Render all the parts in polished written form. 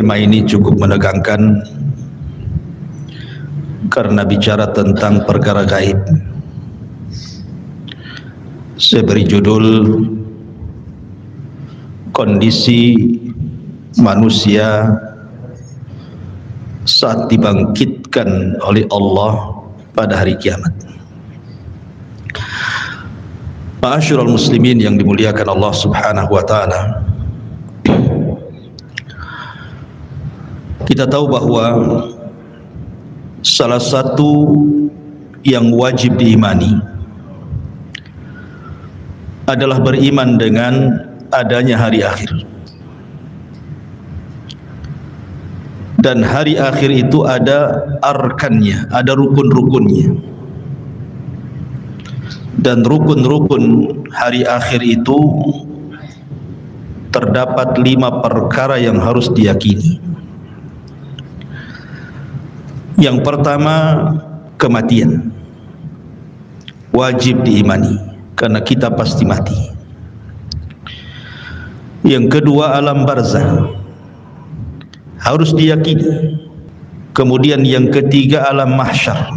Tema ini cukup menegangkan karena bicara tentang perkara gaib. Saya beri judul kondisi manusia saat dibangkitkan oleh Allah pada hari kiamat. Ma'asyiral muslimin yang dimuliakan Allah Subhanahu wa taala. Kita tahu bahwa salah satu yang wajib diimani adalah beriman dengan adanya hari akhir. Dan hari akhir itu ada arkannya, ada rukun-rukunnya. Dan rukun-rukun hari akhir itu terdapat 5 perkara yang harus diyakini. Yang pertama, kematian. Wajib diimani karena kita pasti mati. Yang kedua, alam barzah. Harus diyakini. Kemudian yang ketiga, alam mahsyar,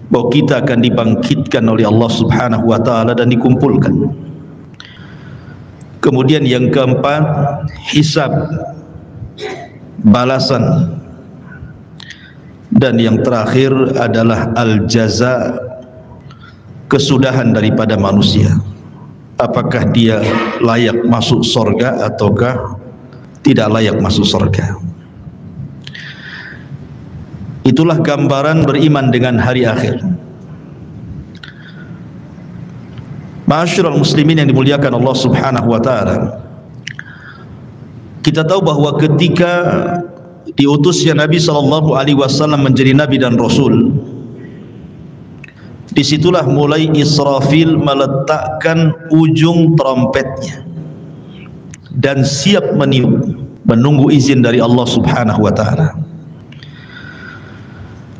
bahwa kita akan dibangkitkan oleh Allah Subhanahu wa taala dan dikumpulkan. Kemudian yang keempat, hisab, balasan. Dan yang terakhir adalah al-jaza, kesudahan daripada manusia. Apakah dia layak masuk surga ataukah tidak layak masuk surga. Itulah gambaran beriman dengan hari akhir. Ma'asyiral muslimin yang dimuliakan Allah Subhanahu wa taala. Kita tahu bahwa ketika diutusnya Nabi SAW menjadi Nabi dan Rasul, disitulah mulai Israfil meletakkan ujung trompetnya dan siap meniup, menunggu izin dari Allah Subhanahu wa taala.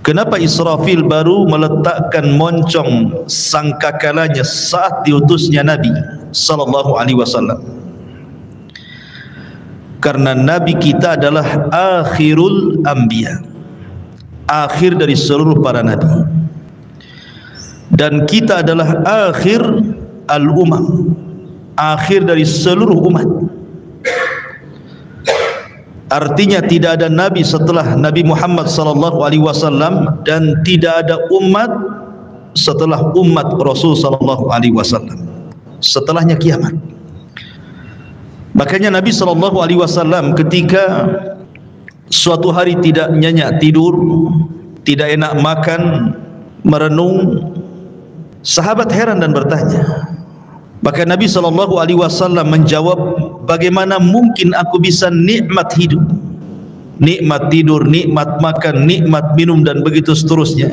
Kenapa Israfil baru meletakkan moncong sangkakalanya saat diutusnya Nabi SAW? Karena Nabi kita adalah akhirul anbiya, akhir dari seluruh para Nabi. Dan kita adalah akhir al-umam, akhir dari seluruh umat. Artinya tidak ada Nabi setelah Nabi Muhammad SAW, dan tidak ada umat setelah umat Rasul SAW. Setelahnya kiamat. Makanya Nabi SAW ketika suatu hari tidak nyenyak tidur, tidak enak makan, merenung, sahabat heran dan bertanya. Maka Nabi SAW menjawab, bagaimana mungkin aku bisa nikmat hidup, nikmat tidur, nikmat makan, nikmat minum, dan begitu seterusnya.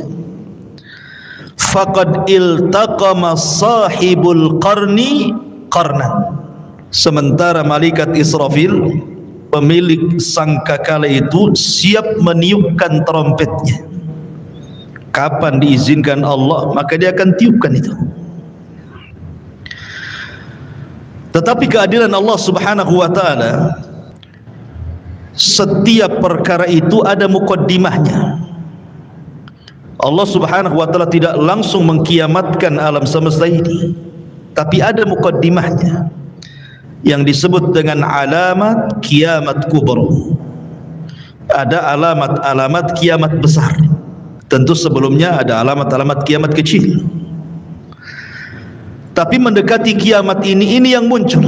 Faqad iltaqama sahibul qarni qarnan. Sementara malaikat Israfil, pemilik sangkakala itu, siap meniupkan trompetnya. Kapan diizinkan Allah, maka dia akan tiupkan itu. Tetapi keadilan Allah Subhanahu wa taala, setiap perkara itu ada muqaddimahnya. Allah Subhanahu wa taala tidak langsung mengkiamatkan alam semesta ini, tapi ada muqaddimahnya yang disebut dengan alamat kiamat kubra. Ada alamat-alamat kiamat besar. Tentu sebelumnya ada alamat-alamat kiamat kecil. Tapi mendekati kiamat ini yang muncul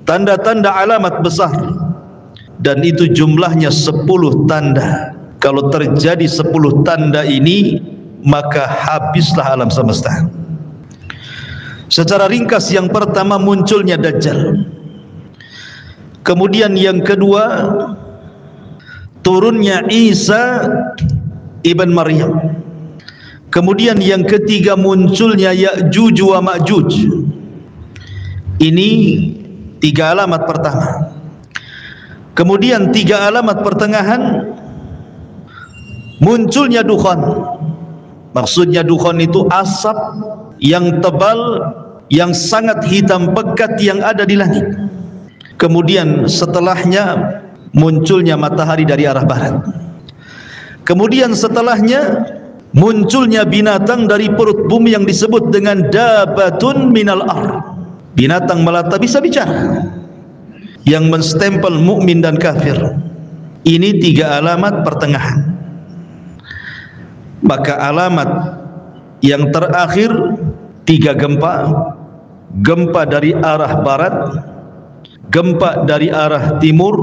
tanda-tanda alamat besar, dan itu jumlahnya 10 tanda. Kalau terjadi 10 tanda ini, maka habislah alam semesta. Secara ringkas, yang pertama munculnya Dajjal. Kemudian yang kedua, turunnya Isa ibn Maryam. Kemudian yang ketiga, munculnya Ya'juj wa Ma'juj. Ini 3 alamat pertama. Kemudian 3 alamat pertengahan, munculnya dukhan. Maksudnya dukhan itu asap yang tebal, yang sangat hitam pekat yang ada di langit. Kemudian setelahnya munculnya matahari dari arah barat. Kemudian setelahnya munculnya binatang dari perut bumi yang disebut dengan dabatun minal ar. Binatang melata bisa bicara, yang menstempel mukmin dan kafir. Ini 3 alamat pertengahan. Maka alamat yang terakhir 3 gempa. Gempa dari arah barat, gempa dari arah timur,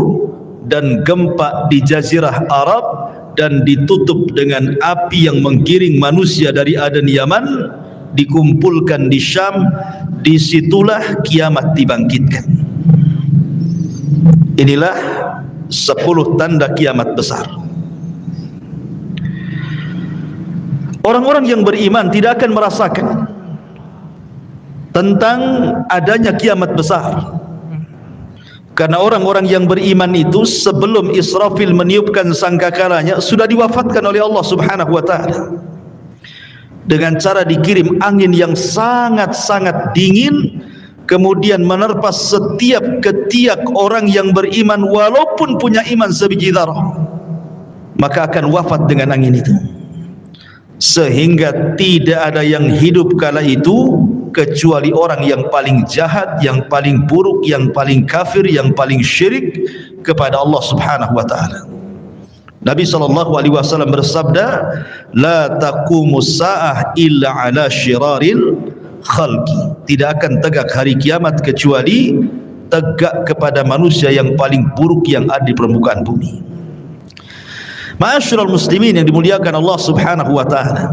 dan gempa di Jazirah Arab, dan ditutup dengan api yang menggiring manusia dari Aden Yaman, dikumpulkan di Syam. Disitulah kiamat dibangkitkan. Inilah 10 tanda kiamat besar. Orang-orang yang beriman tidak akan merasakan tentang adanya kiamat besar, karena orang-orang yang beriman itu sebelum Israfil meniupkan sangkakalanya sudah diwafatkan oleh Allah Subhanahu wa ta'ala dengan cara dikirim angin yang sangat-sangat dingin, kemudian menerpa setiap ketiak orang yang beriman walaupun punya iman sebiji dzarah, maka akan wafat dengan angin itu, sehingga tidak ada yang hidup kala itu kecuali orang yang paling jahat, yang paling buruk, yang paling kafir, yang paling syirik kepada Allah Subhanahu wa ta'ala. Nabi SAW bersabda, la taqumus sa'ah illa ala syiraril khalqi. Tidak akan tegak hari kiamat kecuali tegak kepada manusia yang paling buruk yang ada di permukaan bumi. Ma'asyiral muslimin yang dimuliakan Allah Subhanahu wa ta'ala,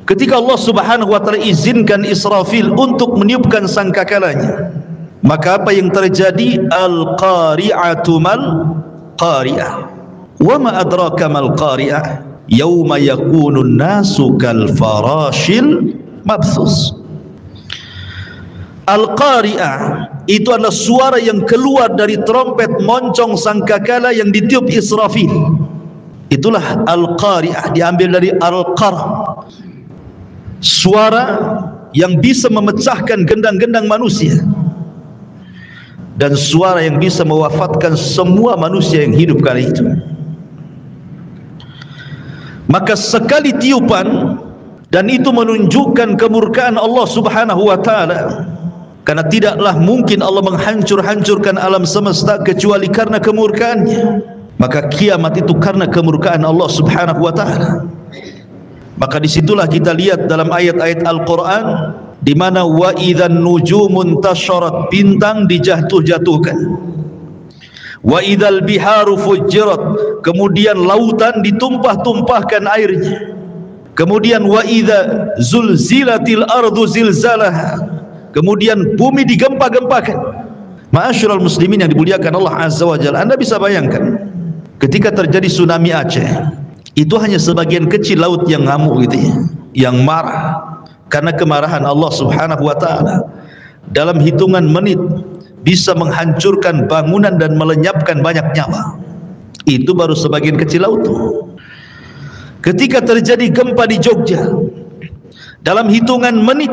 ketika Allah Subhanahu wa ta'ala izinkan Israfil untuk meniupkan sangkakalanya, maka apa yang terjadi? Al-qari'atu mal qari'ah. Wa ma adraka mal qari'ah? Yauma yakunun nasu kal farashil mabthus. Al-qari'ah itu adalah suara yang keluar dari trompet moncong sangkakala yang ditiup Israfil. Itulah al-qari'ah, diambil dari al-qar, suara yang bisa memecahkan gendang-gendang manusia, dan suara yang bisa mewafatkan semua manusia yang hidup kali itu. Maka sekali tiupan, dan itu menunjukkan kemurkaan Allah Subhanahu wa ta'ala, karena tidaklah mungkin Allah menghancur-hancurkan alam semesta kecuali karena kemurkaannya. Maka kiamat itu karena kemurkaan Allah Subhanahu wa ta'ala. Maka disitulah kita lihat dalam ayat-ayat Al-Quran di mana wa idzan nujumun tasharat, bintang dijatuh-jatuhkan, wa idzal biharu fujirat, kemudian lautan ditumpah-tumpahkan airnya, kemudian wa idza zulzilatil ardu zilzalaha, kemudian bumi digempa-gempakan. Ma'asyiral muslimin yang dimuliakan Allah Azza wa Jalla, Anda bisa bayangkan ketika terjadi tsunami Aceh, itu hanya sebagian kecil laut yang ngamuk gitu ya, yang marah karena kemarahan Allah Subhanahu wa ta'ala. Dalam hitungan menit bisa menghancurkan bangunan dan melenyapkan banyak nyawa. Itu baru sebagian kecil laut. Ketika terjadi gempa di Jogja, dalam hitungan menit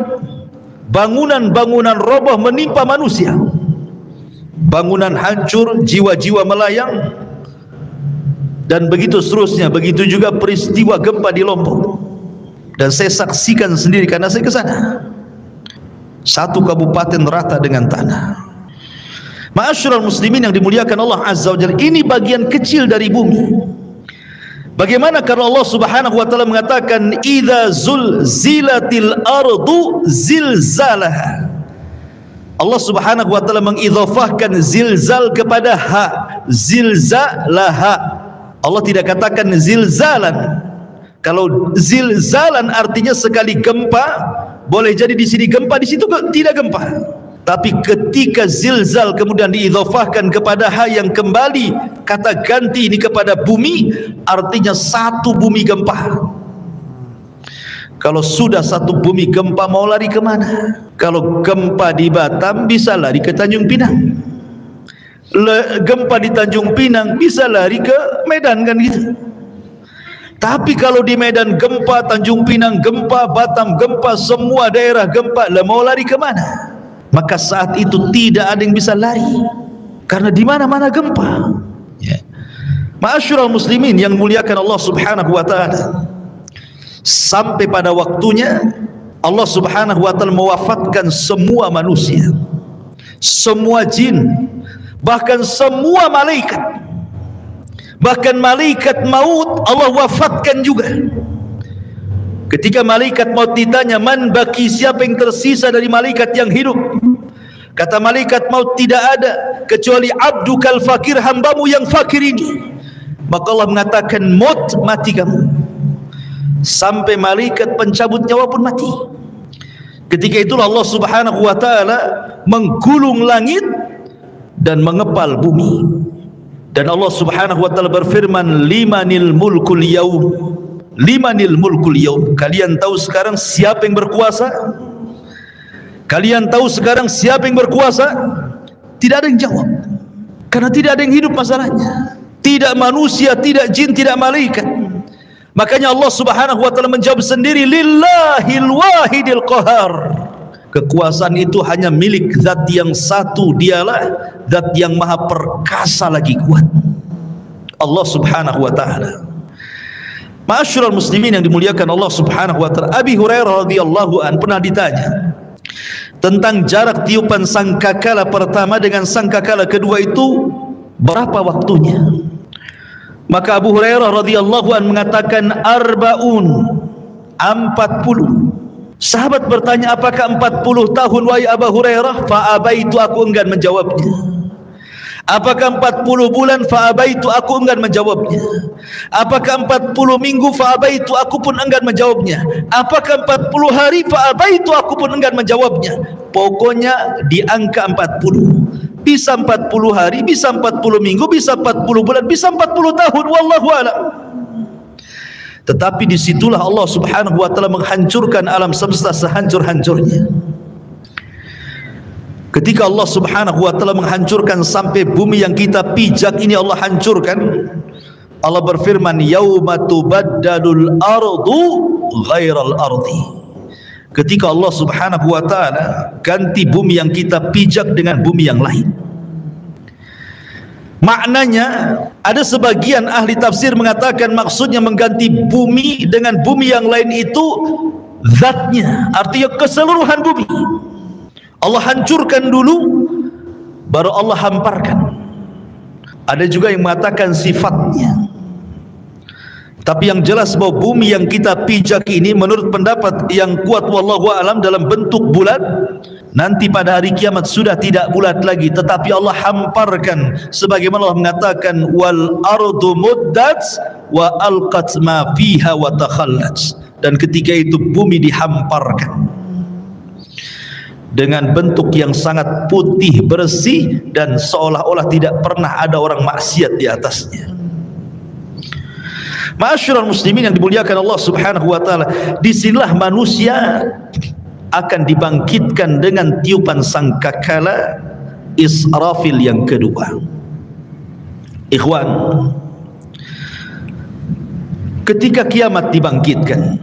bangunan-bangunan roboh menimpa manusia, bangunan hancur, jiwa-jiwa melayang, dan begitu seterusnya. Begitu juga peristiwa gempa di Lombok, dan saya saksikan sendiri karena saya ke sana. Satu kabupaten rata dengan tanah. Ma'asyiral muslimin yang dimuliakan Allah Azza wa Jalla, ini bagian kecil dari bumi. Bagaimana karena Allah Subhanahu wa ta'ala mengatakan idza zulzilatil ardu zilzalaha. Allah Subhanahu wa ta'ala mengidhafahkan zilzal kepada ha, zilzalaha. Allah tidak katakan zilzalan. Kalau zilzalan artinya sekali gempa, boleh jadi di sini gempa, di situ tidak gempa. Tapi ketika zilzal kemudian diidhafahkan kepada ha yang kembali kata ganti ini kepada bumi, artinya satu bumi gempa. Kalau sudah satu bumi gempa, mau lari kemana? Kalau gempa di Batam bisa lari ke Tanjung Pinang, gempa di Tanjung Pinang bisa lari ke Medan, kan gitu. Tapi kalau di Medan gempa, Tanjung Pinang gempa, Batam gempa, semua daerah gempa, lah mau lari kemana? Maka saat itu tidak ada yang bisa lari. Karena di mana-mana gempa. Ya. Ma'asyiral muslimin yang muliakan Allah Subhanahu wa taala. Sampai pada waktunya Allah Subhanahu wa taala mewafatkan semua manusia, semua jin, bahkan semua malaikat. Bahkan malaikat maut Allah wafatkan juga. Ketika malaikat maut ditanya, man baki, siapa yang tersisa dari malaikat yang hidup? Kata malaikat maut, tidak ada kecuali abdukal fakir, hambamu yang fakir ini. Maka Allah mengatakan, mut, mati kamu. Sampai malaikat pencabut nyawa pun mati. Ketika itulah Allah Subhanahu wa taala menggulung langit dan mengepal bumi. Dan Allah Subhanahu wa taala berfirman, limanil mulkul yaum, limanil mulkul yaum. Kalian tahu sekarang siapa yang berkuasa? Kalian tahu sekarang siapa yang berkuasa? Tidak ada yang jawab, karena tidak ada yang hidup masalahnya. Tidak manusia, tidak jin, tidak malaikat. Makanya Allah Subhanahu wa taala menjawab sendiri, lillahil wahidil qahar. Kekuasaan itu hanya milik zat yang satu, dialah zat yang maha perkasa lagi kuat, Allah Subhanahu wa taala. Ma'asyiral muslimin yang dimuliakan Allah Subhanahu wa taala, Abi Hurairah radhiyallahu an pernah ditanya tentang jarak tiupan sangkakala pertama dengan sangkakala kedua itu berapa waktunya. Maka Abu Hurairah radhiyallahu an mengatakan arba'un, 40. Sahabat bertanya, apakah 40 tahun wahai Abu Hurairah? Fa'abaitu, aku enggan menjawabnya. Apakah 40 bulan? Fa'abaitu, aku enggan menjawabnya. Apakah 40 minggu? Fa'abaitu, aku pun enggan menjawabnya. Apakah 40 hari? Fa'abaitu, aku pun enggan menjawabnya. Pokoknya di angka 40. Bisa 40 hari, bisa 40 minggu, bisa 40 bulan, bisa 40 tahun, wallahu a'lam. Tetapi disitulah Allah Subhanahu wa taala menghancurkan alam semesta sehancur-hancurnya. Ketika Allah Subhanahu wa taala menghancurkan sampai bumi yang kita pijak ini Allah hancurkan, Allah berfirman, yauma tubaddalul ardu ghairal ardi. Ketika Allah Subhanahu wa taala ganti bumi yang kita pijak dengan bumi yang lain. Maknanya ada sebagian ahli tafsir mengatakan maksudnya mengganti bumi dengan bumi yang lain itu zatnya, artinya keseluruhan bumi. Allah hancurkan dulu baru Allah hamparkan. Ada juga yang mengatakan sifatnya. Tapi yang jelas bahwa bumi yang kita pijak ini menurut pendapat yang kuat wallahu a'lam dalam bentuk bulat, nanti pada hari kiamat sudah tidak bulat lagi, tetapi Allah hamparkan sebagaimana Allah mengatakan wal ardu muddat wa alqat ma fiha wa takhallat. Dan ketika itu bumi dihamparkan dengan bentuk yang sangat putih bersih dan seolah-olah tidak pernah ada orang maksiat di atasnya. Ma'asyiral muslimin yang dimuliakan Allah Subhanahu wa taala, disinilah manusia akan dibangkitkan dengan tiupan sangkakala Israfil yang kedua. Ikhwan, ketika kiamat dibangkitkan,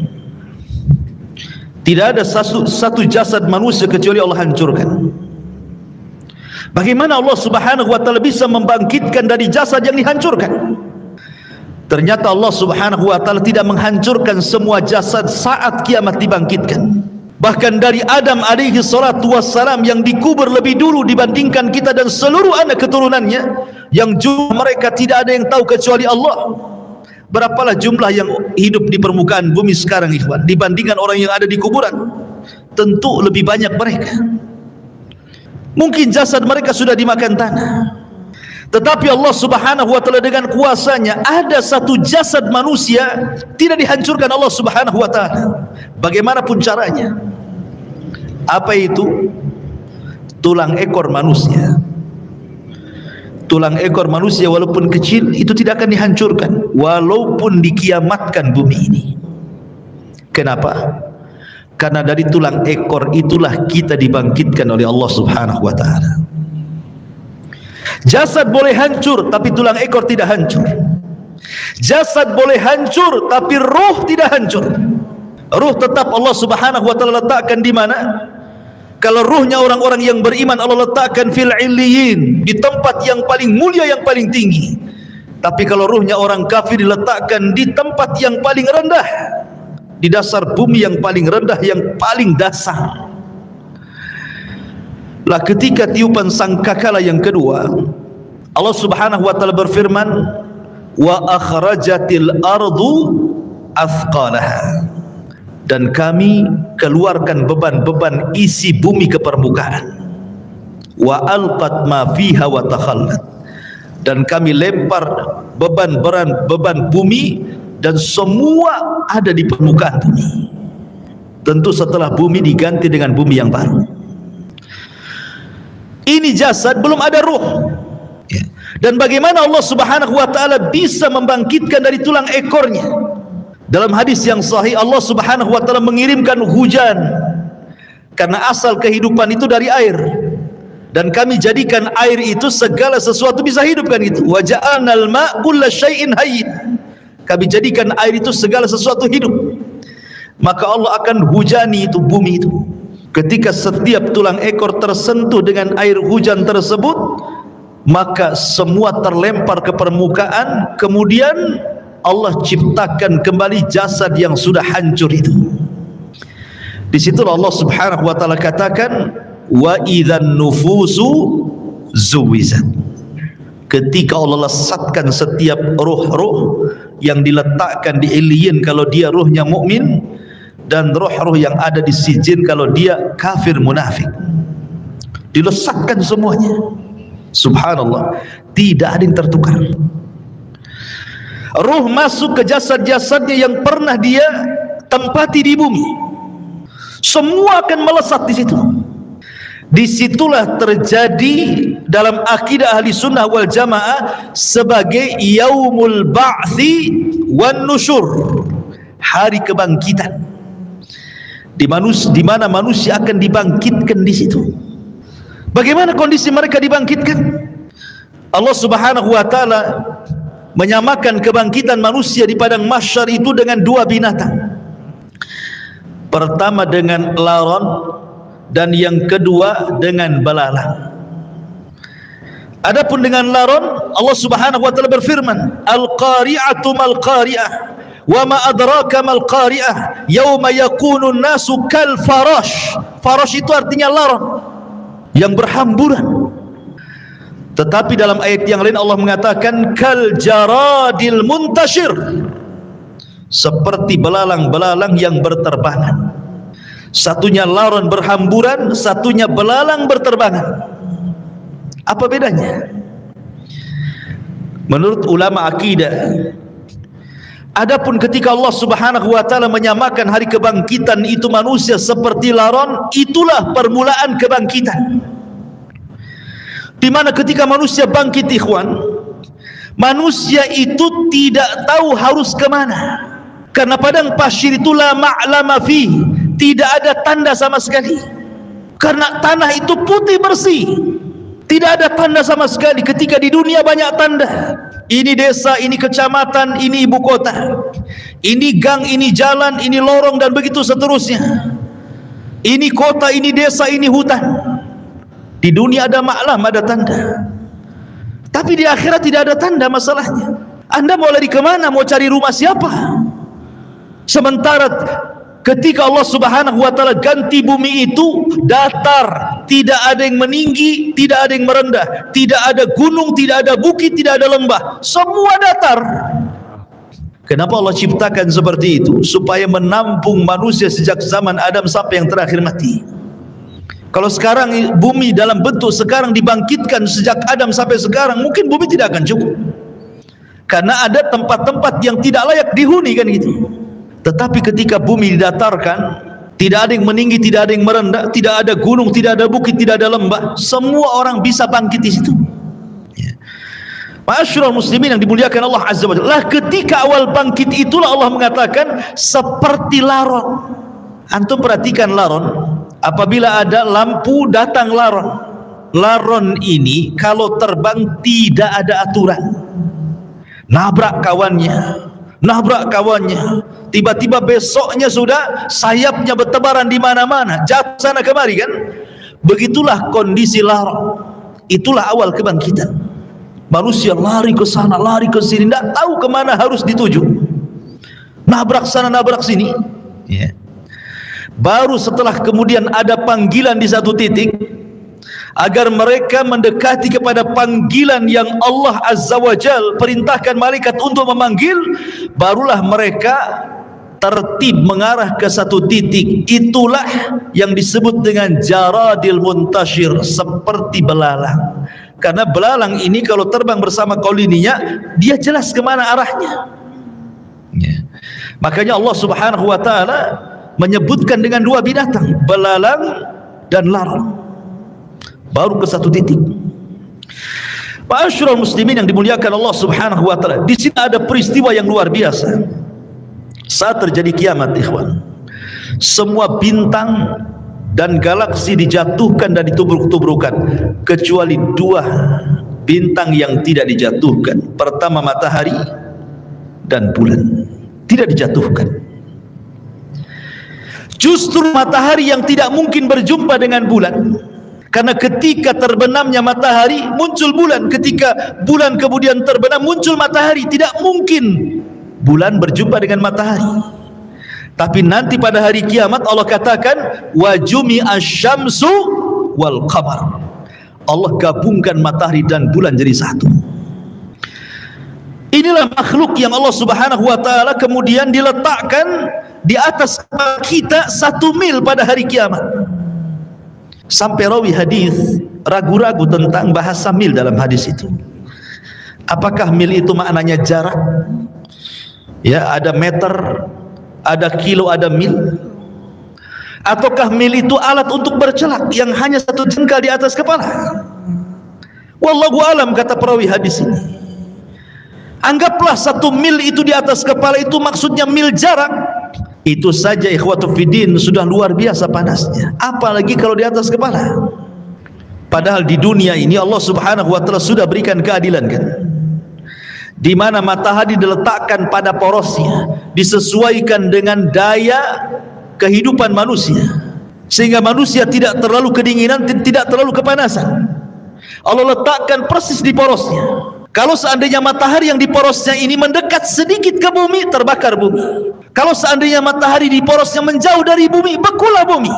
tidak ada satu jasad manusia kecuali Allah hancurkan. Bagaimana Allah Subhanahu wa taala bisa membangkitkan dari jasad yang dihancurkan? Ternyata Allah Subhanahu wa taala tidak menghancurkan semua jasad saat kiamat dibangkitkan. Bahkan dari Adam alaihi salatu wassalam yang dikubur lebih dulu dibandingkan kita dan seluruh anak keturunannya, yang jumlah mereka tidak ada yang tahu kecuali Allah. Berapalah jumlah yang hidup di permukaan bumi sekarang ikhwan dibandingkan orang yang ada di kuburan? Tentu lebih banyak mereka. Mungkin jasad mereka sudah dimakan tanah. Tetapi Allah Subhanahu wa taala dengan kuasanya ada satu jasad manusia tidak dihancurkan Allah Subhanahu wa taala. Bagaimanapun caranya. Apa itu? Tulang ekor manusia. Tulang ekor manusia walaupun kecil itu tidak akan dihancurkan walaupun dikiamatkan bumi ini. Kenapa? Karena dari tulang ekor itulah kita dibangkitkan oleh Allah Subhanahu wa taala. Jasad boleh hancur tapi tulang ekor tidak hancur. Jasad boleh hancur tapi ruh tidak hancur. Ruh tetap Allah Subhanahu wa taala letakkan di mana? Kalau ruhnya orang-orang yang beriman Allah letakkan fil illiyin, di tempat yang paling mulia, yang paling tinggi. Tapi kalau ruhnya orang kafir diletakkan di tempat yang paling rendah, di dasar bumi yang paling rendah, yang paling dasar. Lah ketika tiupan sangkakala yang kedua, Allah Subhanahu wa taala berfirman, wa akhrajatil ardu athqalaha, dan kami keluarkan beban-beban isi bumi ke permukaan. Wa alqat ma fiha wa takhallat, dan kami lempar beban bumi, dan semua ada di permukaan bumi. Tentu setelah bumi diganti dengan bumi yang baru. Ini jasad, belum ada ruh. Dan bagaimana Allah Subhanahu wa taala bisa membangkitkan dari tulang ekornya? Dalam hadis yang sahih, Allah Subhanahu wa taala mengirimkan hujan, karena asal kehidupan itu dari air, dan kami jadikan air itu segala sesuatu bisa hidup, kan itu. Wa ja'alnal ma' kulla syai'in hayy, kami jadikan air itu segala sesuatu hidup. Maka Allah akan hujani itu bumi itu. Ketika setiap tulang ekor tersentuh dengan air hujan tersebut, maka semua terlempar ke permukaan. Kemudian Allah ciptakan kembali jasad yang sudah hancur itu. Di situ Allah Subhanahu wa taala katakan, wa idzan nufusu zuwizat, ketika Allah lesatkan setiap ruh-ruh yang diletakkan di illiyin kalau dia ruhnya mukmin, dan roh-roh yang ada di sijin kalau dia kafir munafik, dilesatkan semuanya. Subhanallah, tidak ada yang tertukar. Ruh masuk ke jasad-jasadnya yang pernah dia tempati di bumi, semua akan melesat di situ. Disitulah terjadi dalam akidah ahli sunnah wal jamaah sebagai yaumul ba'thi wan nusyur, hari kebangkitan, di mana manusia akan dibangkitkan di situ. Bagaimana kondisi mereka dibangkitkan? Allah Subhanahu wa taala menyamakan kebangkitan manusia di padang mahsyar itu dengan dua binatang. Pertama dengan laron, dan yang kedua dengan belalang. Adapun dengan laron, Allah Subhanahu wa taala berfirman, al-qari'atu mal qari'ah wa ma adraka mal qari'ah yauma yakunu an-nasu kal farash. Farash itu artinya laron yang berhamburan. Tetapi dalam ayat yang lain Allah mengatakan kal jaradil muntashir, seperti belalang-belalang yang berterbangan. Satunya laron berhamburan, satunya belalang berterbangan. Apa bedanya? Menurut ulama akidah, adapun ketika Allah Subhanahu wa taala menyamakan hari kebangkitan itu manusia seperti laron, itulah permulaan kebangkitan. Di mana ketika manusia bangkit, ikhwan, manusia itu tidak tahu harus kemana, karena padang pasir itu la ma'lama fi, tidak ada tanda sama sekali. Karena tanah itu putih bersih, tidak ada tanda sama sekali. Ketika di dunia banyak tanda, ini desa, ini kecamatan, ini ibu kota, ini gang, ini jalan, ini lorong, dan begitu seterusnya. Ini kota, ini desa, ini hutan. Di dunia ada maklam, ada tanda. Tapi di akhirat tidak ada tanda. Masalahnya, Anda mau lari kemana? Mau cari rumah siapa? Sementara ketika Allah Subhanahu wa taala ganti bumi itu datar, tidak ada yang meninggi, tidak ada yang merendah, tidak ada gunung, tidak ada bukit, tidak ada lembah, semua datar. Kenapa Allah ciptakan seperti itu? Supaya menampung manusia sejak zaman Adam sampai yang terakhir mati. Kalau sekarang bumi dalam bentuk sekarang dibangkitkan sejak Adam sampai sekarang, mungkin bumi tidak akan cukup, karena ada tempat-tempat yang tidak layak dihuni, kan gitu. Tetapi ketika bumi didatarkan, tidak ada yang meninggi, tidak ada yang merendah, tidak ada gunung, tidak ada bukit, tidak ada lembah, semua orang bisa bangkit di situ. Ma'asyiral muslimin yang dimuliakan Allah Azza wa Jalla, ketika awal bangkit itulah Allah mengatakan seperti laron. Antum perhatikan laron, apabila ada lampu datang laron, laron ini kalau terbang tidak ada aturan, nabrak kawannya, tiba-tiba besoknya sudah sayapnya bertebaran di mana-mana, jatuh sana kemari, kan? Begitulah kondisi lara. Itulah awal kebangkitan. Manusia lari ke sana, lari ke sini, tidak tahu kemana harus dituju. Nabrak sana, nabrak sini. Baru setelah kemudian ada panggilan di satu titik, agar mereka mendekati kepada panggilan yang Allah Azza wa Jal perintahkan malaikat untuk memanggil, barulah mereka tertib mengarah ke satu titik. Itulah yang disebut dengan jaradil muntashir, seperti belalang. Karena belalang ini kalau terbang bersama koloninya, dia jelas kemana arahnya. Makanya Allah Subhanahu wa ta'ala menyebutkan dengan dua binatang, belalang dan lalang. Baru ke satu titik. Ma'asyiral muslimin yang dimuliakan Allah Subhanahu wa ta'ala, di sini ada peristiwa yang luar biasa. Saat terjadi kiamat, ikhwan, semua bintang dan galaksi dijatuhkan dan ditubruk-tubrukan, kecuali dua bintang yang tidak dijatuhkan. Pertama matahari dan bulan tidak dijatuhkan. Justru matahari yang tidak mungkin berjumpa dengan bulan, karena ketika terbenamnya matahari muncul bulan, ketika bulan kemudian terbenam muncul matahari. Tidak mungkin bulan berjumpa dengan matahari. Tapi nanti pada hari kiamat Allah katakan wa jumi'a syamsu wal qamar. Allah gabungkan matahari dan bulan jadi satu. Inilah makhluk yang Allah Subhanahu wa ta'ala kemudian diletakkan di atas kita 1 mil pada hari kiamat. Sampai rawi hadis ragu-ragu tentang bahasa mil dalam hadis itu. Apakah mil itu maknanya jarak? Ya, ada meter, ada kilo, ada mil. Ataukah mil itu alat untuk bercelak yang hanya 1 jengkal di atas kepala? Wallahu alam, kata perawi hadis ini. Anggaplah 1 mil itu di atas kepala itu maksudnya mil jarak. Itu saja ikhwatu fiddin sudah luar biasa panasnya, apalagi kalau di atas kepala. Padahal di dunia ini Allah Subhanahu wa ta'ala sudah berikan keadilan, kan, di mana matahari diletakkan pada porosnya, disesuaikan dengan daya kehidupan manusia, sehingga manusia tidak terlalu kedinginan, tidak terlalu kepanasan. Allah letakkan persis di porosnya. Kalau seandainya matahari yang di porosnya ini mendekat sedikit ke bumi, terbakar bumi. Kalau seandainya matahari di porosnya menjauh dari bumi, bekulah bumi.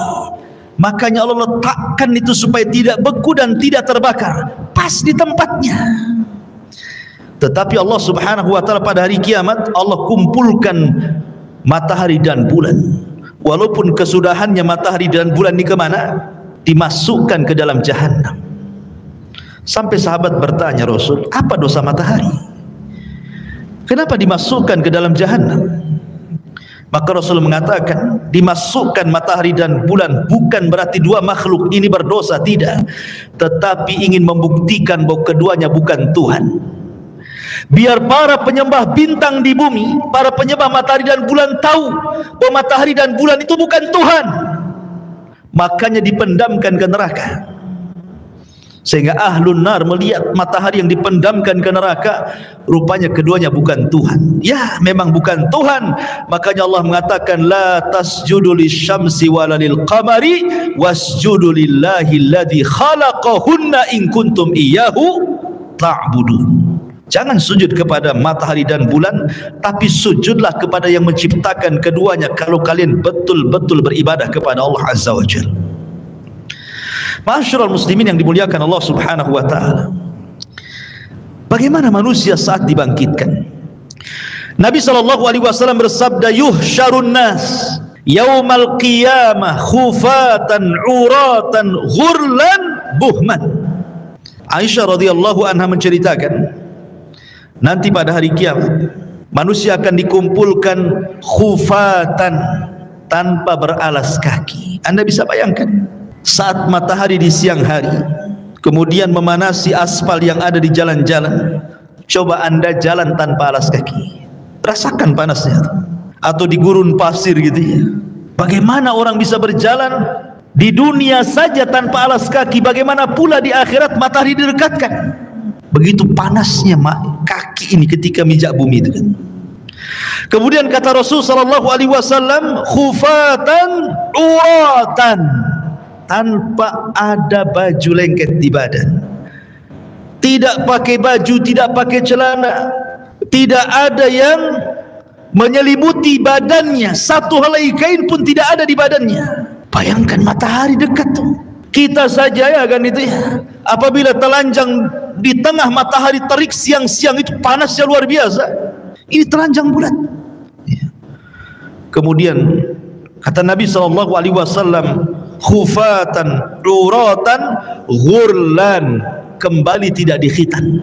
Makanya Allah letakkan itu supaya tidak beku dan tidak terbakar, pas di tempatnya. Tetapi Allah Subhanahu wa ta'ala pada hari kiamat Allah kumpulkan matahari dan bulan. Walaupun kesudahannya matahari dan bulan ini kemana? Dimasukkan ke dalam jahannam. Sampai sahabat bertanya, Rasul, apa dosa matahari? Kenapa dimasukkan ke dalam jahannam? Maka Rasul mengatakan, dimasukkan matahari dan bulan bukan berarti dua makhluk ini berdosa, tidak, tetapi ingin membuktikan bahwa keduanya bukan Tuhan. Biar para penyembah bintang di bumi, para penyembah matahari dan bulan tahu bahwa matahari dan bulan itu bukan Tuhan. Makanya dipendamkan ke neraka. Sehingga ahlun nar melihat matahari yang dipendamkan ke neraka, rupanya keduanya bukan Tuhan. Ya, memang bukan Tuhan. Makanya Allah mengatakan la tasjudu lisyamsi wala lilqamari wasjudu lillahi alladzi khalaqahunna in kuntum iyyahu ta'budun. Jangan sujud kepada matahari dan bulan, tapi sujudlah kepada yang menciptakan keduanya kalau kalian betul-betul beribadah kepada Allah Azza wa Jalla. Ma'asyiral muslimin yang dimuliakan Allah Subhanahu wa ta'ala, bagaimana manusia saat dibangkitkan? Nabi SAW bersabda, yuhsyarun nas yaumal qiyamah khufatan uratan ghurlan buhman. Aisyah radhiyallahu anha menceritakan, nanti pada hari kiamat manusia akan dikumpulkan khufatan, tanpa beralas kaki. Anda bisa bayangkan saat matahari di siang hari kemudian memanasi aspal yang ada di jalan-jalan. Coba Anda jalan tanpa alas kaki, rasakan panasnya. Atau di gurun pasir gitu ya. Bagaimana orang bisa berjalan di dunia saja tanpa alas kaki, bagaimana pula di akhirat matahari didekatkan. Begitu panasnya kaki ini ketika mijak bumi itu, kan. Kemudian kata Rasul sallallahu alaihi wasallam, khufatan uratan, tanpa ada baju lengket di badan, tidak pakai baju, tidak pakai celana, tidak ada yang menyelimuti badannya, satu helai kain pun tidak ada di badannya. Bayangkan matahari dekat tuh. Kita saja ya kan itu ya, apabila telanjang di tengah matahari terik siang-siang itu panasnya luar biasa. Ini telanjang bulat. Ya. Kemudian kata Nabi SAW, khufatan, uratan, ghurlan, kembali tidak dikhitan.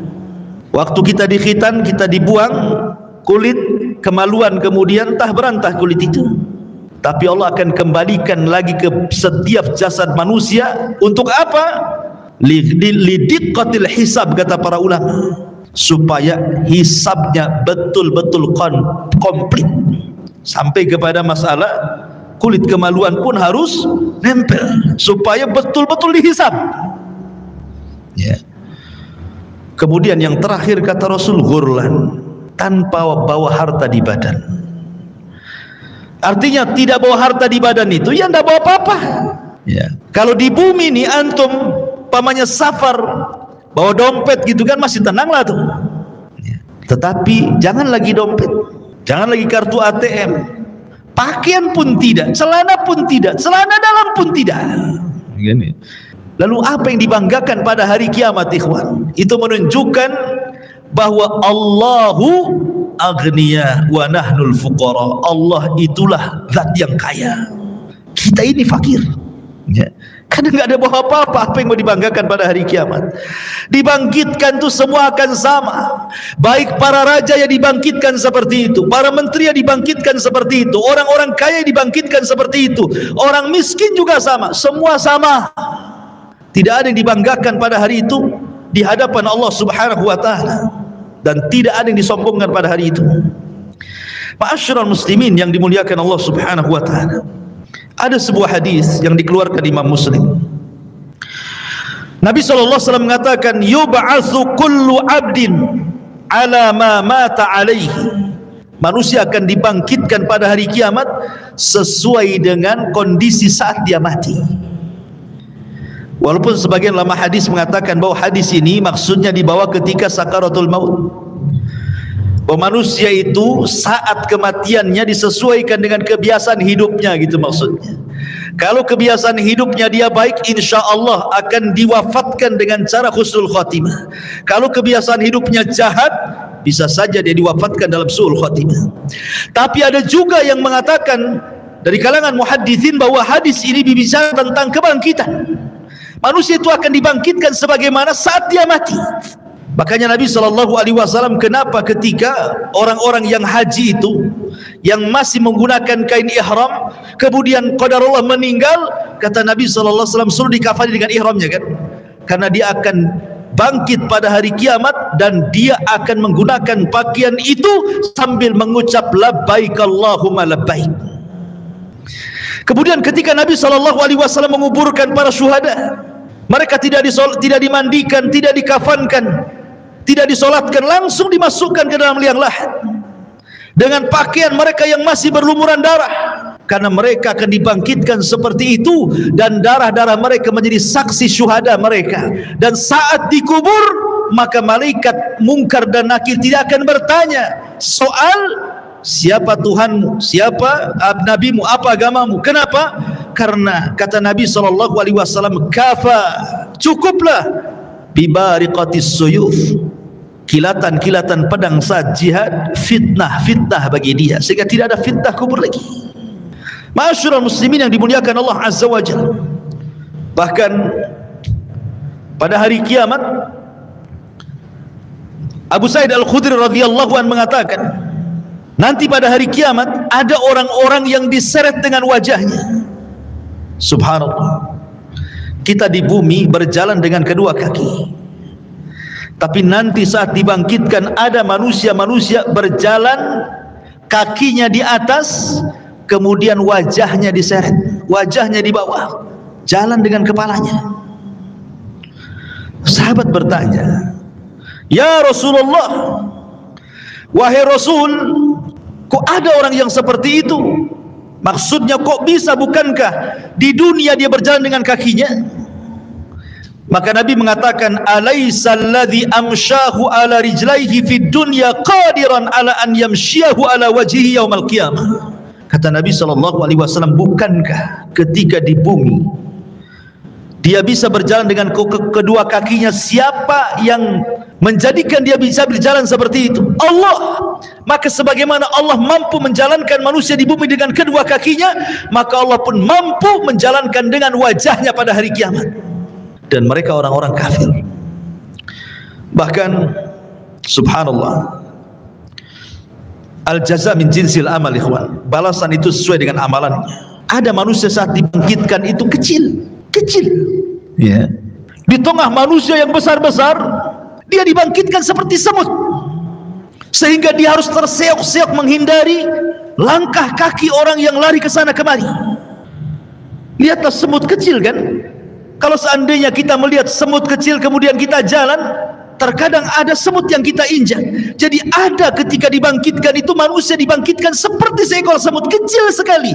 Waktu kita dikhitan, kita dibuang kulit, kemaluan, kemudian entah berantah kulit itu. Tapi Allah akan kembalikan lagi ke setiap jasad manusia. Untuk apa? Lidiqqatil hisab, kata para ulama, supaya hisabnya betul-betul komplit, sampai kepada masalah kulit kemaluan pun harus nempel, supaya betul-betul dihisab. Ya. Kemudian yang terakhir kata Rasul, ghurlan, tanpa bawa harta di badan. Artinya tidak bawa harta di badan itu ya tidak bawa apa-apa. Ya. Kalau di bumi ini antum pamannya safar bawa dompet gitu kan masih tenang lah tuh. Ya. Tetapi jangan lagi dompet, jangan lagi kartu ATM, pakaian pun tidak, celana pun tidak, celana dalam pun tidak. Gini. Lalu apa yang dibanggakan pada hari kiamat, ikhwan? Itu menunjukkan bahwa Allahu aghniya wa nahnul fuqara. Allah itulah zat yang kaya, kita ini fakir. Ya. Karena nggak ada bawa apa-apa. Apa yang mau dibanggakan pada hari kiamat? Dibangkitkan tuh semua akan sama. Baik para raja yang dibangkitkan seperti itu, para menteri yang dibangkitkan seperti itu, orang-orang kaya yang dibangkitkan seperti itu, orang miskin juga sama, semua sama. Tidak ada yang dibanggakan pada hari itu di hadapan Allah Subhanahu wa taala, dan tidak ada yang disombongkan pada hari itu. Ma'asyiral muslimin yang dimuliakan Allah Subhanahu wa taala, ada sebuah hadis yang dikeluarkan Imam Muslim. Nabi SAW mengatakan, yub'atsu kullu 'abdin 'ala ma mata 'alaihi. Manusia akan dibangkitkan pada hari kiamat sesuai dengan kondisi saat dia mati. Walaupun sebagian ulama hadis mengatakan bahwa hadis ini maksudnya dibawa ketika sakaratul maut, bahwa manusia itu saat kematiannya disesuaikan dengan kebiasaan hidupnya, gitu maksudnya. Kalau kebiasaan hidupnya dia baik, insya Allah akan diwafatkan dengan cara husnul khatimah. Kalau kebiasaan hidupnya jahat, bisa saja dia diwafatkan dalam su'ul khatimah. Tapi ada juga yang mengatakan dari kalangan muhaddithin bahwa hadis ini berbicara tentang kebangkitan. Manusia itu akan dibangkitkan sebagaimana saat dia mati. Makanya Nabi SAW, kenapa ketika orang-orang yang haji itu, yang masih menggunakan kain ihram, kemudian qadarullah meninggal, kata Nabi SAW, suruh dikafani dengan ihramnya kan? Karena dia akan bangkit pada hari kiamat, dan dia akan menggunakan pakaian itu sambil mengucap labbaik Allahumma labbaik. Kemudian ketika Nabi SAW menguburkan para syuhada, mereka tidak dimandikan, tidak dikafankan, tidak disolatkan, langsung dimasukkan ke dalam liang lahat dengan pakaian mereka yang masih berlumuran darah, karena mereka akan dibangkitkan seperti itu, dan darah-darah mereka menjadi saksi syuhada mereka. Dan saat dikubur, maka malaikat mungkar dan nakir tidak akan bertanya soal siapa Tuhanmu, siapa nabimu, apa agamamu. Kenapa? Karena kata Nabi SAW, kafa, cukuplah, bibariqatis suyuf, kilatan-kilatan pedang saat jihad, fitnah bagi dia, sehingga tidak ada fitnah kubur lagi. Ma'asyiral muslimin yang dimuliakan Allah Azza wa Jalla, bahkan pada hari kiamat, Abu Sa'id Al-Khudri radhiyallahu anhu mengatakan, nanti pada hari kiamat ada orang-orang yang diseret dengan wajahnya. Subhanallah, kita di bumi berjalan dengan kedua kaki, tapi nanti saat dibangkitkan ada manusia-manusia berjalan kakinya di atas, kemudian wajahnya diseret, wajahnya di bawah, jalan dengan kepalanya. Sahabat bertanya, ya Rasulullah, wahai Rasul, kok ada orang yang seperti itu? Maksudnya kok bisa, bukankah di dunia dia berjalan dengan kakinya? Maka Nabi mengatakan, alaisa alladhi amshahu ala rijlaihi fid dunya qadiran ala an yamshiyahu ala wajhihi yaumal qiyamah. Kata Nabi SAW, bukankah ketika di bumi dia bisa berjalan dengan kedua kakinya, siapa yang menjadikan dia bisa berjalan seperti itu? Allah. Maka sebagaimana Allah mampu menjalankan manusia di bumi dengan kedua kakinya, maka Allah pun mampu menjalankan dengan wajahnya pada hari kiamat. Dan mereka orang-orang kafir. Bahkan subhanallah, al-jaza min jinsil amal, ikhwan. Balasan itu sesuai dengan amalannya. Ada manusia saat dibangkitkan itu kecil, ya. Di tengah manusia yang besar-besar, dia dibangkitkan seperti semut, sehingga dia harus terseok-seok menghindari langkah kaki orang yang lari ke sana kemari. Lihatlah semut kecil kan. Kalau seandainya kita melihat semut kecil kemudian kita jalan, terkadang ada semut yang kita injak. Jadi ada ketika dibangkitkan itu, manusia dibangkitkan seperti seekor semut kecil sekali.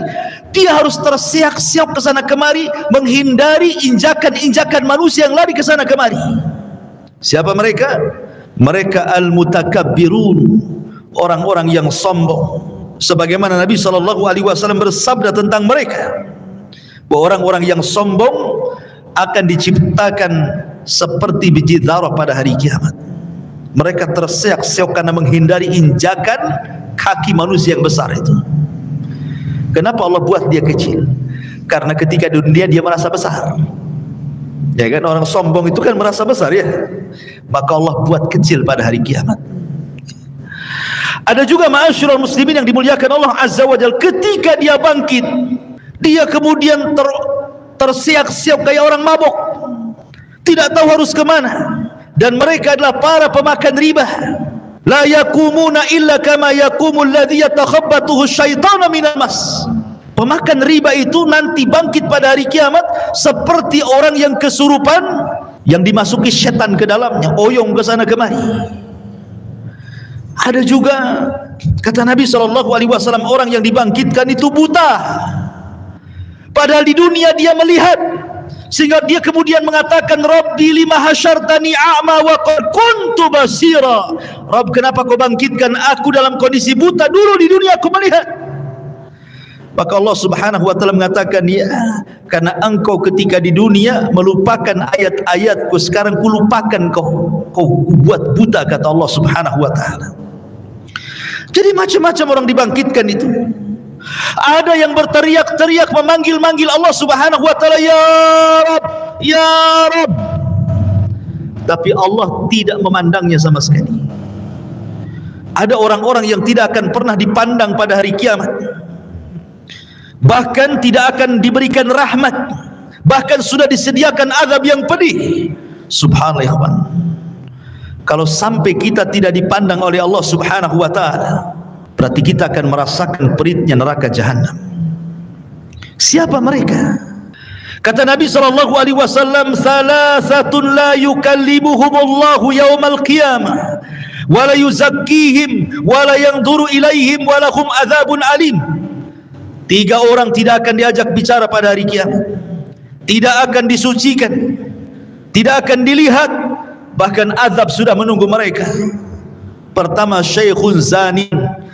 Dia harus terseok-seok ke sana kemari menghindari injakan-injakan manusia yang lari ke sana kemari. Siapa mereka? Mereka al-mutakabbirun, orang-orang yang sombong. Sebagaimana Nabi SAW bersabda tentang mereka, bahwa orang-orang yang sombong akan diciptakan seperti biji zarah pada hari kiamat. Mereka terseok-seok karena menghindari injakan kaki manusia yang besar itu. Kenapa Allah buat dia kecil? Karena ketika di dunia dia merasa besar, ya kan, orang sombong itu kan merasa besar, ya. Maka Allah buat kecil pada hari kiamat. Ada juga ma'asyiral muslimin yang dimuliakan Allah Azza wa Jalla, ketika dia bangkit, dia kemudian terseok-seok kayak orang mabuk, tidak tahu harus kemana. Dan mereka adalah para pemakan riba. La yakumuna illa kama yakumul ladzi yatakhabbathu syaitanu minal mas. Pemakan riba itu nanti bangkit pada hari kiamat seperti orang yang kesurupan, yang dimasuki setan ke dalamnya, oyong ke sana kemari. Ada juga, kata Nabi SAW, orang yang dibangkitkan itu buta, padahal di dunia dia melihat, sehingga dia kemudian mengatakan, Rabbi lima hasyartani a'ma wa qad kuntu basira. Rabb, kenapa kau bangkitkan aku dalam kondisi buta? Dulu di dunia aku melihat. Maka Allah Subhanahu wa taala mengatakan, ya, karena engkau ketika di dunia melupakan ayat-ayatku, sekarang kulupakan kau buat buta, kata Allah Subhanahu wa taala. Jadi macam-macam orang dibangkitkan itu. Ada yang berteriak-teriak memanggil-manggil Allah Subhanahu wa taala, ya Rabb, ya Rabb. Tapi Allah tidak memandangnya sama sekali. Ada orang-orang yang tidak akan pernah dipandang pada hari kiamat, bahkan tidak akan diberikan rahmat, bahkan sudah disediakan azab yang pedih. Subhanallah. Kalau sampai kita tidak dipandang oleh Allah Subhanahu wa taala, berarti kita akan merasakan peritnya neraka jahanam. Siapa mereka? Kata Nabi SAW, salasatun la yukallimuhumullahu yawmal qiyamah wa la yuzakkihim wa la yanzuru ilaihim wa lahum adzabun alim. 3 orang tidak akan diajak bicara pada hari kiamat, tidak akan disucikan, tidak akan dilihat, bahkan azab sudah menunggu mereka. Pertama, syekhun zani,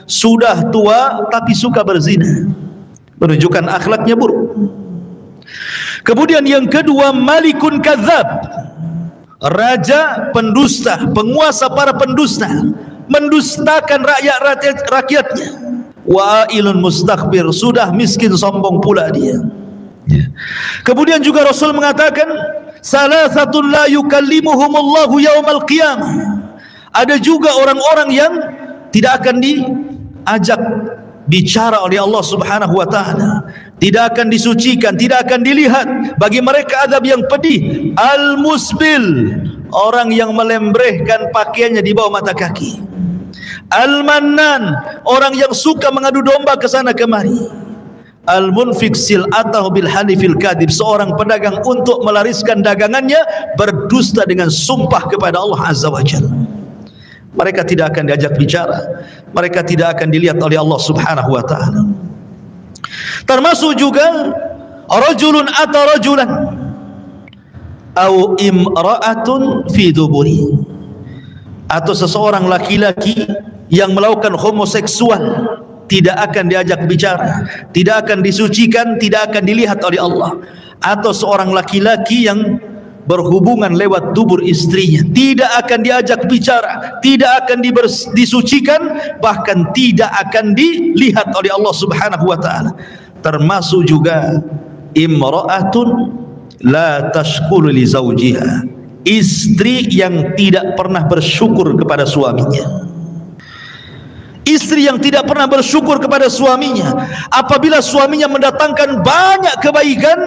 sudah tua tapi suka berzina, menunjukkan akhlaknya buruk. Kemudian yang kedua, malikun kadzab, raja pendusta, penguasa para pendusta, mendustakan rakyatnya. Wa'ilun mustakbir, sudah miskin sombong pula dia. Kemudian juga Rasul mengatakan, salasatun la yukallimuhumullahu yaumal qiyamah. Ada juga orang-orang yang tidak akan diajak bicara oleh Allah Subhanahu wa taala, tidak akan disucikan, tidak akan dilihat, bagi mereka azab yang pedih. Al-musbil, orang yang melembrehkan pakaiannya di bawah mata kaki. Al-mannan, orang yang suka mengadu domba ke sana kemari. Al-munfik sil'atahu bil halifil kadhib, seorang pedagang untuk melariskan dagangannya berdusta dengan sumpah kepada Allah Azza wa Jalla. Mereka tidak akan diajak bicara, mereka tidak akan dilihat oleh Allah Subhanahu wa taala. Termasuk juga rajulun ata rajulan au imra'atun fi duburi, atau seseorang laki-laki yang melakukan homoseksual tidak akan diajak bicara, tidak akan disucikan, tidak akan dilihat oleh Allah. Atau seorang laki-laki yang berhubungan lewat dubur istrinya, tidak akan diajak bicara, tidak akan disucikan, bahkan tidak akan dilihat oleh Allah Subhanahu wa taala. Termasuk juga imra'atun la tashkuru li zawjiha, istri yang tidak pernah bersyukur kepada suaminya. Istri yang tidak pernah bersyukur kepada suaminya, apabila suaminya mendatangkan banyak kebaikan,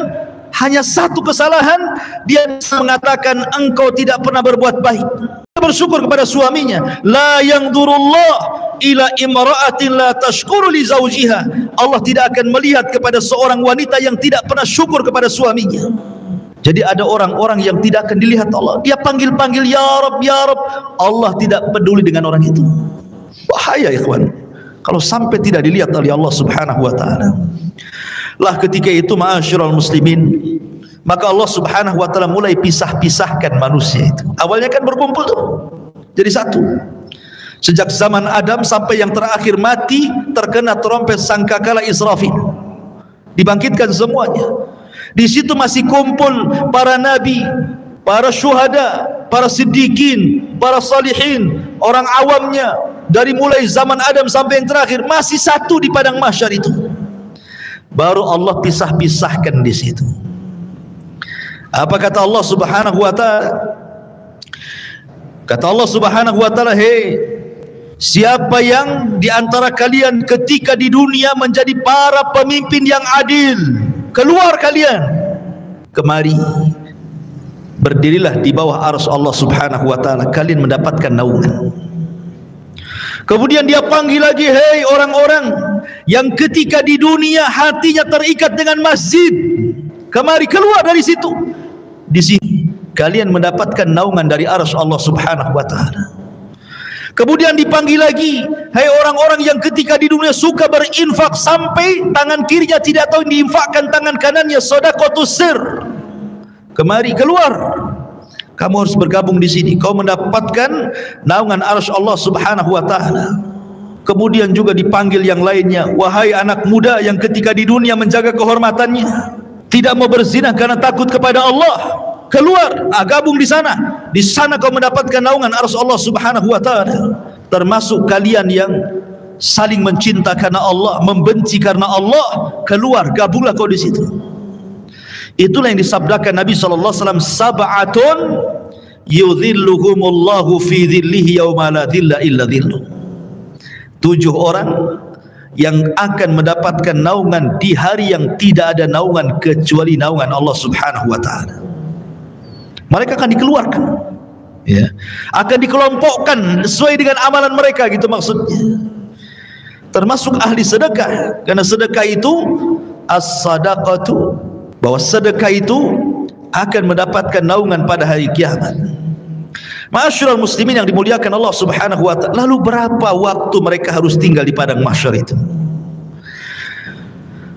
hanya satu kesalahan dia mengatakan engkau tidak pernah berbuat baik. Bersyukur kepada suaminya. La yanzurullah ila imra'atin la tashkuru li zawjiha, Allah tidak akan melihat kepada seorang wanita yang tidak pernah syukur kepada suaminya. Jadi ada orang-orang yang tidak akan dilihat Allah. Dia panggil-panggil ya Rabb, ya Rabb, Allah tidak peduli dengan orang itu. Bahaya ikhwan kalau sampai tidak dilihat oleh Allah Subhanahu wa taala. Lah ketika itu ma'asyiral muslimin, maka Allah Subhanahu wa taala mulai pisah-pisahkan manusia itu. Awalnya kan berkumpul tuh jadi satu. Sejak zaman Adam sampai yang terakhir mati terkena trompet sangkakala Israfil, dibangkitkan semuanya. Di situ masih kumpul para nabi, para syuhada, para siddiqin, para salihin, orang awamnya. Dari mulai zaman Adam sampai yang terakhir masih satu di padang mahsyar itu. Baru Allah pisah-pisahkan di situ. Apa kata Allah Subhanahu wa taala? Kata Allah Subhanahu wa taala, "Hei, siapa yang di antara kalian ketika di dunia menjadi para pemimpin yang adil, keluar kalian kemari, berdirilah di bawah arsy Allah Subhanahu wa taala, kalian mendapatkan naungan." Kemudian dia panggil lagi, hei orang-orang yang ketika di dunia hatinya terikat dengan masjid, kemari keluar dari situ. Di sini kalian mendapatkan naungan dari arsy Allah Subhanahu wa taala. Kemudian dipanggil lagi, hei orang-orang yang ketika di dunia suka berinfak sampai tangan kirinya tidak tahu diinfakkan tangan kanannya, sedekahus sir. Kemari keluar. Kamu harus bergabung di sini. Kau mendapatkan naungan arsy Allah Subhanahu wa taala. Kemudian juga dipanggil yang lainnya, wahai anak muda yang ketika di dunia menjaga kehormatannya, tidak mau berzina karena takut kepada Allah, keluar, gabung di sana. Di sana kau mendapatkan naungan arsy Allah Subhanahu wa taala. Termasuk kalian yang saling mencinta karena Allah, membenci karena Allah, keluar, gabunglah kau di situ. Itulah yang disabdakan Nabi sallallahu alaihi wasallam, sab'atun yudhilluhumullahu fi dhillihi yauma la dhilla illa dhilluh. 7 orang yang akan mendapatkan naungan di hari yang tidak ada naungan kecuali naungan Allah Subhanahu wa taala. Mereka akan dikeluarkan, ya, akan dikelompokkan sesuai dengan amalan mereka, gitu maksudnya. Termasuk ahli sedekah, karena sedekah itu as-sadaqatu, bahwa sedekah itu akan mendapatkan naungan pada hari kiamat. Ma'asyiral muslimin yang dimuliakan Allah Subhanahu wa taala, lalu berapa waktu mereka harus tinggal di padang mahsyar itu?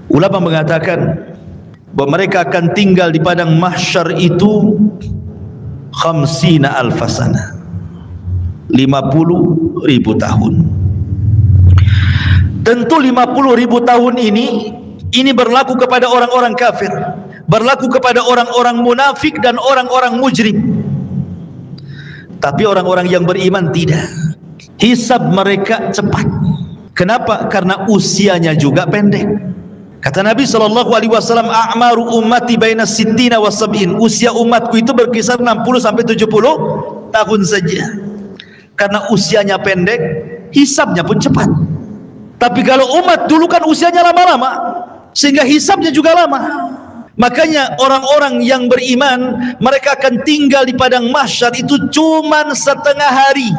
Ulama mengatakan bahwa mereka akan tinggal di padang mahsyar itu 50.000 sana, 50.000 tahun. Tentu 50.000 tahun ini berlaku kepada orang-orang kafir, berlaku kepada orang-orang munafik dan orang-orang mujrim. Tapi orang-orang yang beriman tidak. Hisab mereka cepat. Kenapa? Karena usianya juga pendek. Kata Nabi SAW, a'maru ummati baina sittina wa sab'in. Usia umatku itu berkisar 60 sampai 70 tahun saja. Karena usianya pendek, hisabnya pun cepat. Tapi kalau umat dulu kan usianya lama-lama, sehingga hisabnya juga lama. Makanya orang-orang yang beriman, mereka akan tinggal di padang mahsyar itu cuman setengah hari,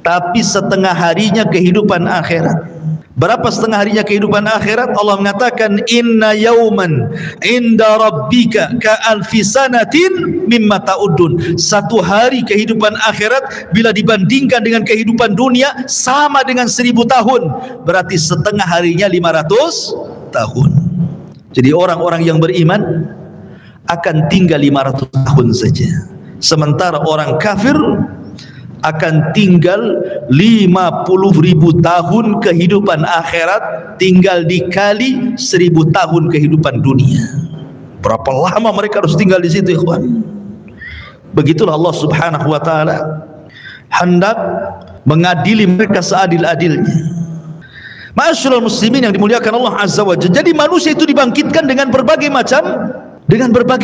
tapi setengah harinya kehidupan akhirat. Berapa setengah harinya kehidupan akhirat? Allah mengatakan, inna yauman inda rabbika ka alfi sanatin mimma ta'udun. Satu hari kehidupan akhirat bila dibandingkan dengan kehidupan dunia sama dengan 1000 tahun. Berarti setengah harinya 500 tahun. Jadi orang-orang yang beriman akan tinggal 500 tahun saja, sementara orang kafir akan tinggal 50.000 tahun kehidupan akhirat, tinggal dikali 1000 tahun kehidupan dunia. Berapa lama mereka harus tinggal di situ, ikhwan? Begitulah Allah Subhanahu wa taala hendak mengadili mereka seadil-adilnya. Ma'asyiral muslimin yang dimuliakan Allah Azza wa Jalla. Jadi manusia itu dibangkitkan dengan berbagai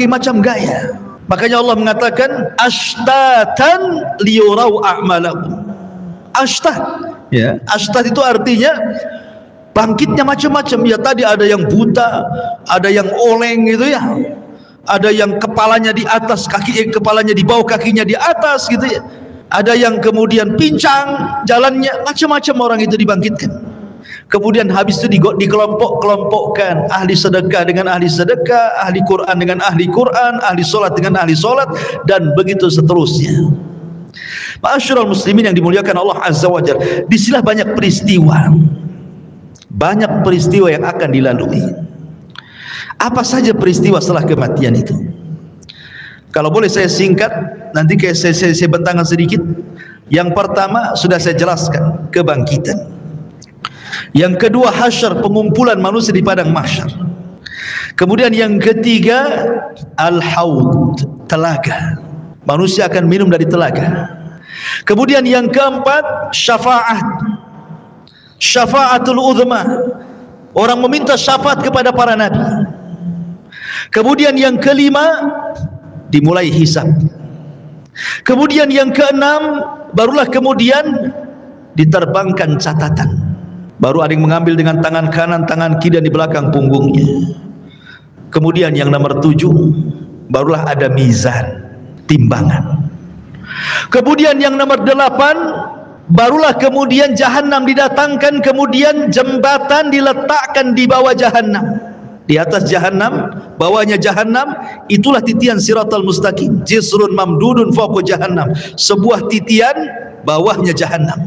macam gaya. Makanya Allah mengatakan ashtatan liyurau a'malakum. Ashtah, ya. Ashtah itu artinya bangkitnya macam-macam. Ya, tadi ada yang buta, ada yang oleng gitu ya. Ada yang kepalanya di atas, kepalanya di bawah, kakinya di atas gitu ya. Ada yang kemudian pincang jalannya, macam-macam orang itu dibangkitkan. Kemudian habis itu dikelompok-kelompokkan, ahli sedekah dengan ahli sedekah, ahli Quran dengan ahli Quran, ahli solat dengan ahli solat, dan begitu seterusnya. Ma'asyiral muslimin yang dimuliakan Allah Azza wa Jalla, disinilah banyak peristiwa yang akan dilalui. Apa saja peristiwa setelah kematian itu? Kalau boleh saya singkat, nanti saya bentangkan sedikit. Yang pertama sudah saya jelaskan, kebangkitan. Yang kedua, hasyar, pengumpulan manusia di padang mahsyar. Kemudian yang ketiga, al-haud, telaga. Manusia akan minum dari telaga. Kemudian yang keempat, syafa'atul uzma. Orang meminta syafaat kepada para nabi. Kemudian yang kelima, dimulai hisab. Kemudian yang keenam, barulah kemudian diterbangkan catatan. Baru ada yang mengambil dengan tangan kanan, tangan kiri, dan di belakang punggungnya. Kemudian yang nomor 7, barulah ada mizan, timbangan. Kemudian yang nomor 8, barulah kemudian jahanam didatangkan, kemudian jembatan diletakkan di bawah jahanam. Di atas jahanam, bawahnya jahanam, itulah titian siratal mustaqim. Jisrun mamdudun fawqa jahannam. Sebuah titian, bawahnya jahanam.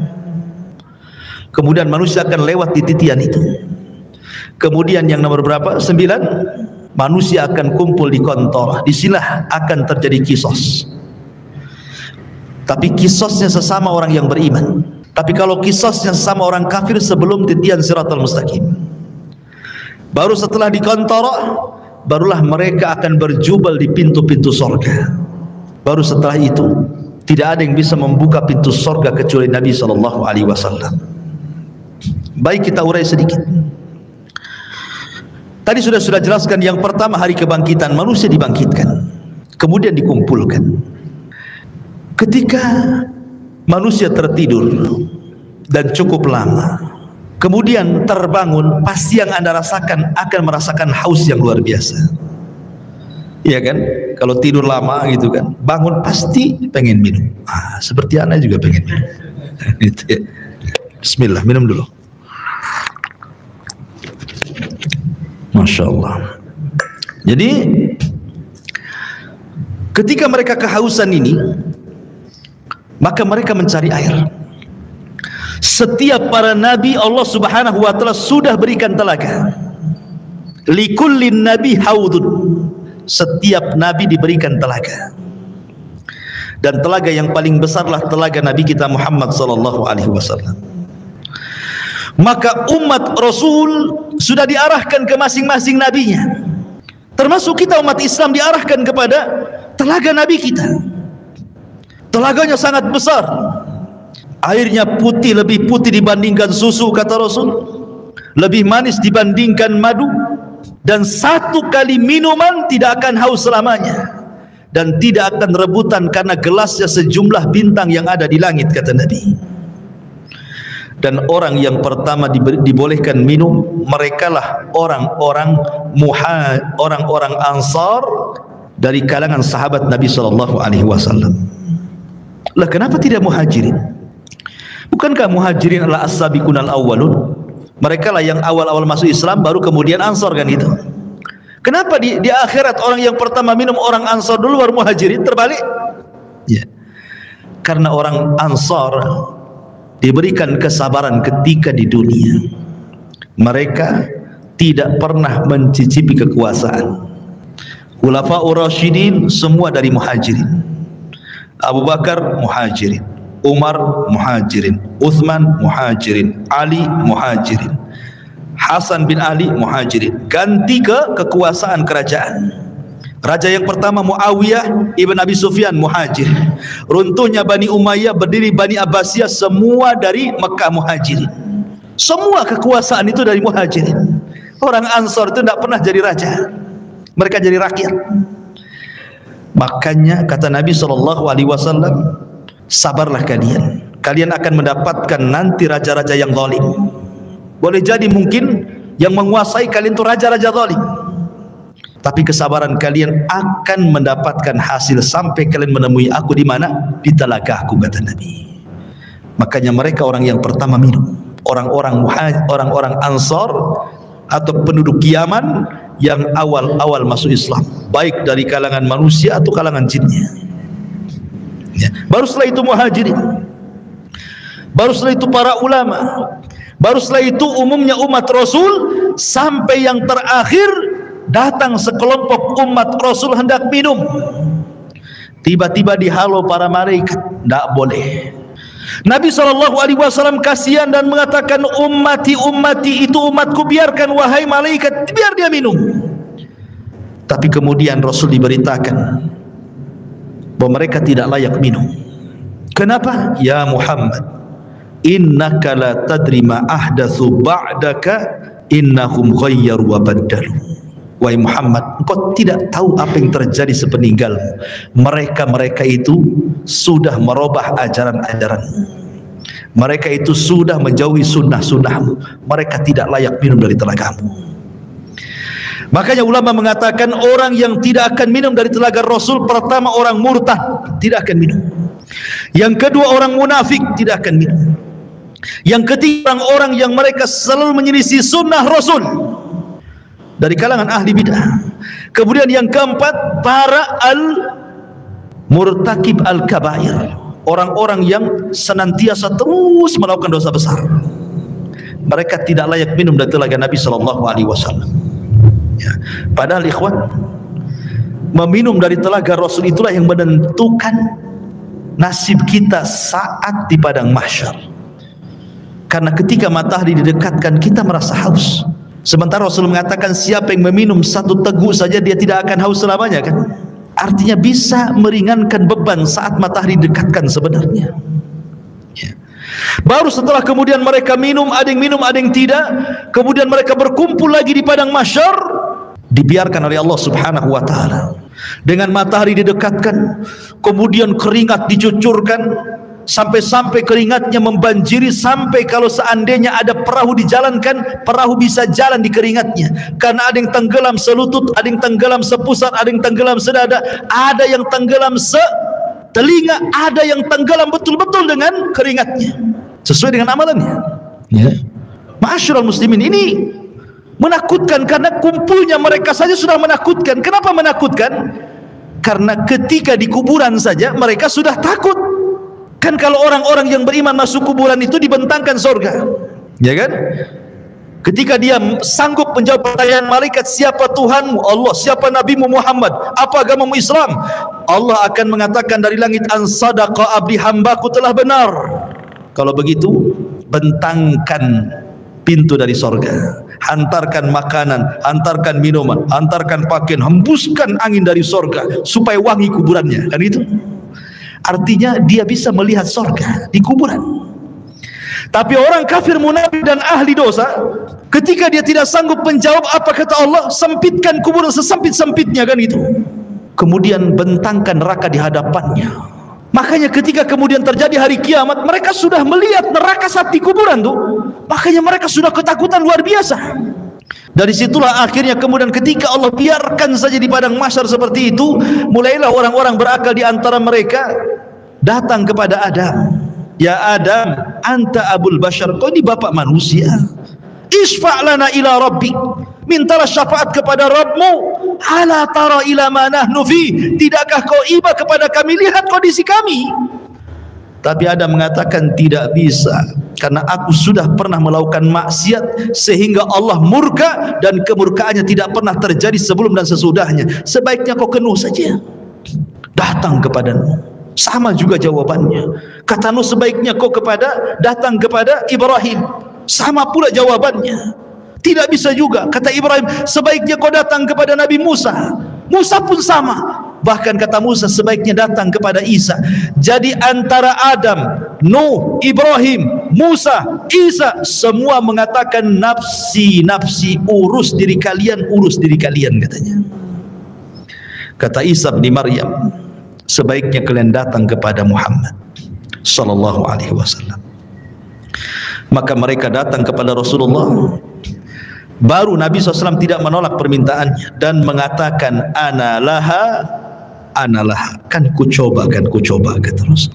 Kemudian manusia akan lewat di titian itu. Kemudian yang nomor berapa? 9, manusia akan kumpul di kontor. Disinilah akan terjadi kisos. Tapi kisosnya sesama orang yang beriman. Tapi kalau kisosnya sesama orang kafir sebelum titian siratal mustaqim. Baru setelah di kontor, barulah mereka akan berjubel di pintu-pintu sorga. Baru setelah itu tidak ada yang bisa membuka pintu sorga kecuali Nabi SAW. Baik, kita urai sedikit. Tadi sudah jelaskan, yang pertama hari kebangkitan, manusia dibangkitkan, kemudian dikumpulkan. Ketika manusia tertidur dan cukup lama, kemudian terbangun, pasti yang Anda rasakan akan merasakan haus yang luar biasa. Iya kan? Kalau tidur lama gitu kan, bangun pasti pengen minum. Seperti Anda juga pengen minum. Gitu ya. Bismillah, minum dulu. Masya Allah. Jadi ketika mereka kehausan ini, maka mereka mencari air. Setiap para nabi Allah Subhanahu wa taala sudah berikan telaga. Likullin nabi haudun. Setiap nabi diberikan telaga. Dan telaga yang paling besarlah telaga Nabi kita Muhammad sallallahu alaihi wasallam. Maka umat Rasul sudah diarahkan ke masing-masing nabinya. Termasuk kita umat Islam diarahkan kepada telaga nabi kita. Telaganya sangat besar. Airnya putih, lebih putih dibandingkan susu, kata Rasul. Lebih manis dibandingkan madu. Dan satu kali minuman tidak akan haus selamanya. Dan tidak akan rebutan karena gelasnya sejumlah bintang yang ada di langit, kata Nabi. Dan orang yang pertama dibolehkan minum, merekalah orang-orang Ansar dari kalangan sahabat Nabi sallallahu alaihi wasallam. Lah kenapa tidak Muhajirin? Bukankah Muhajirin adalah as-sabiqunal awwalun? Mereka lah yang awal-awal masuk Islam, baru kemudian Ansar kan itu. Kenapa di akhirat orang yang pertama minum orang Ansar dulu baru Muhajirin, terbalik? Ya. Karena orang Ansar diberikan kesabaran ketika di dunia. Mereka tidak pernah mencicipi kekuasaan. Khulafaur Rasyidin semua dari Muhajirin. Abu Bakar Muhajirin, Umar Muhajirin, Uthman Muhajirin, Ali Muhajirin, Hasan bin Ali Muhajirin. Ganti ke kekuasaan kerajaan. Raja yang pertama Muawiyah ibn Abi Sufyan Muhajir. Runtuhnya Bani Umayyah, berdiri Bani Abbasiyah, semua dari Mekah Muhajirin. Semua kekuasaan itu dari Muhajirin. Orang Ansor itu tidak pernah jadi raja, mereka jadi rakyat. Makanya kata Nabi SAW, sabarlah kalian, kalian akan mendapatkan nanti raja-raja yang zalim. Boleh jadi mungkin yang menguasai kalian itu raja-raja zalim, tapi kesabaran kalian akan mendapatkan hasil sampai kalian menemui aku di mana? Di telagaku, kata Nabi. Makanya mereka orang yang pertama minum, orang-orang Ansor atau penduduk Yaman yang awal-awal masuk Islam, baik dari kalangan manusia atau kalangan jinnya. Ya. Baru setelah itu Muhajirin, baru setelah itu para ulama, baru setelah itu umumnya umat Rasul, sampai yang terakhir datang sekelompok umat Rasul hendak minum. Tiba-tiba dihalau para malaikat, tidak boleh. Nabi SAW kasihan dan mengatakan, ummati itu umatku, biarkan wahai malaikat, biar dia minum. Tapi kemudian Rasul diberitakan bahwa mereka tidak layak minum. Kenapa? Ya Muhammad, innaka la tadri ma ahdatsu ba'daka innahum ghayyaru wa baddalu. Wahai Muhammad, engkau tidak tahu apa yang terjadi sepeninggalmu. Mereka itu sudah merubah ajaran-ajaranmu. Mereka itu sudah menjauhi sunnah-sunnahmu. Mereka tidak layak minum dari telagamu. Makanya ulama mengatakan orang yang tidak akan minum dari telaga Rasul, pertama orang murtad, tidak akan minum. Yang kedua orang munafik, tidak akan minum. Yang ketiga orang yang mereka selalu menyelisih sunnah Rasul dari kalangan ahli bidah. Kemudian yang keempat, para al-murtakib al-kabair, orang-orang yang senantiasa terus melakukan dosa besar. Mereka tidak layak minum dari telaga Nabi SAW. Ya. Padahal ikhwan, meminum dari telaga Rasul itulah yang menentukan nasib kita saat di padang mahsyar. Karena ketika matahari didekatkan, kita merasa haus. Sementara Rasul mengatakan siapa yang meminum satu teguk saja dia tidak akan haus selamanya, kan? Artinya bisa meringankan beban saat matahari dekatkan sebenarnya. Ya. Baru setelah kemudian mereka minum, ada yang minum, ada yang tidak. Kemudian mereka berkumpul lagi di padang mahsyar, dibiarkan oleh Allah Subhanahu wa taala. Dengan matahari didekatkan, kemudian keringat dicucurkan, sampai-sampai keringatnya membanjiri, sampai kalau seandainya ada perahu dijalankan, perahu bisa jalan di keringatnya. Karena ada yang tenggelam selutut, ada yang tenggelam sepusat, ada yang tenggelam sedada, ada yang tenggelam setelinga, ada yang tenggelam betul-betul dengan keringatnya, sesuai dengan amalannya. Ya. Ma'asyiral muslimin, ini menakutkan karena kumpulnya mereka saja sudah menakutkan. Kenapa menakutkan? Karena ketika di kuburan saja mereka sudah takut. Kan kalau orang-orang yang beriman masuk kuburan itu dibentangkan surga, ya kan? Ketika dia sanggup menjawab pertanyaan malaikat, siapa Tuhanmu? Allah. Siapa Nabimu Muhammad? Apa agamamu? Islam. Allah akan mengatakan dari langit, an sadaqa abdi, hambaku telah benar. Kalau begitu, bentangkan pintu dari surga, hantarkan makanan, hantarkan minuman, hantarkan pakaian, hembuskan angin dari surga supaya wangi kuburannya, kan itu? Artinya dia bisa melihat surga di kuburan. Tapi orang kafir, munafik dan ahli dosa, ketika dia tidak sanggup menjawab apa kata Allah, sempitkan kuburan sesempit-sempitnya, kan itu. Kemudian bentangkan neraka di hadapannya. Makanya ketika kemudian terjadi hari kiamat, mereka sudah melihat neraka saat di kuburan tuh. Makanya mereka sudah ketakutan luar biasa. Dari situlah akhirnya kemudian ketika Allah biarkan saja di padang mahsyar seperti itu, mulailah orang-orang berakal di antara mereka datang kepada Adam. Ya Adam, anta abul bashar, kau ini bapak manusia. Isfa' lana ila rabbik, mintalah syafaat kepada Rabbmu. Ala tara ila ma nahnu fi, tidakkah kau iba kepada kami, lihat kondisi kami. Tapi ada mengatakan tidak bisa, karena aku sudah pernah melakukan maksiat sehingga Allah murka, dan kemurkaannya tidak pernah terjadi sebelum dan sesudahnya. Sebaiknya kau kenuh saja, datang kepada-Mu. Sama juga jawabannya. Kata Nuh, sebaiknya kau datang kepada Ibrahim. Sama pula jawabannya. Tidak bisa juga. Kata Ibrahim, sebaiknya kau datang kepada Nabi Musa. Musa pun sama. Bahkan kata Musa, sebaiknya datang kepada Isa. Jadi antara Adam, Nuh, Ibrahim, Musa, Isa, semua mengatakan nafsi, nafsi, urus diri kalian katanya. Kata Isa bin Maryam, sebaiknya kalian datang kepada Muhammad sallallahu alaihi wasallam. Maka mereka datang kepada Rasulullah. Baru Nabi SAW tidak menolak permintaannya dan mengatakan ana laha, kan ku coba kata Rasul.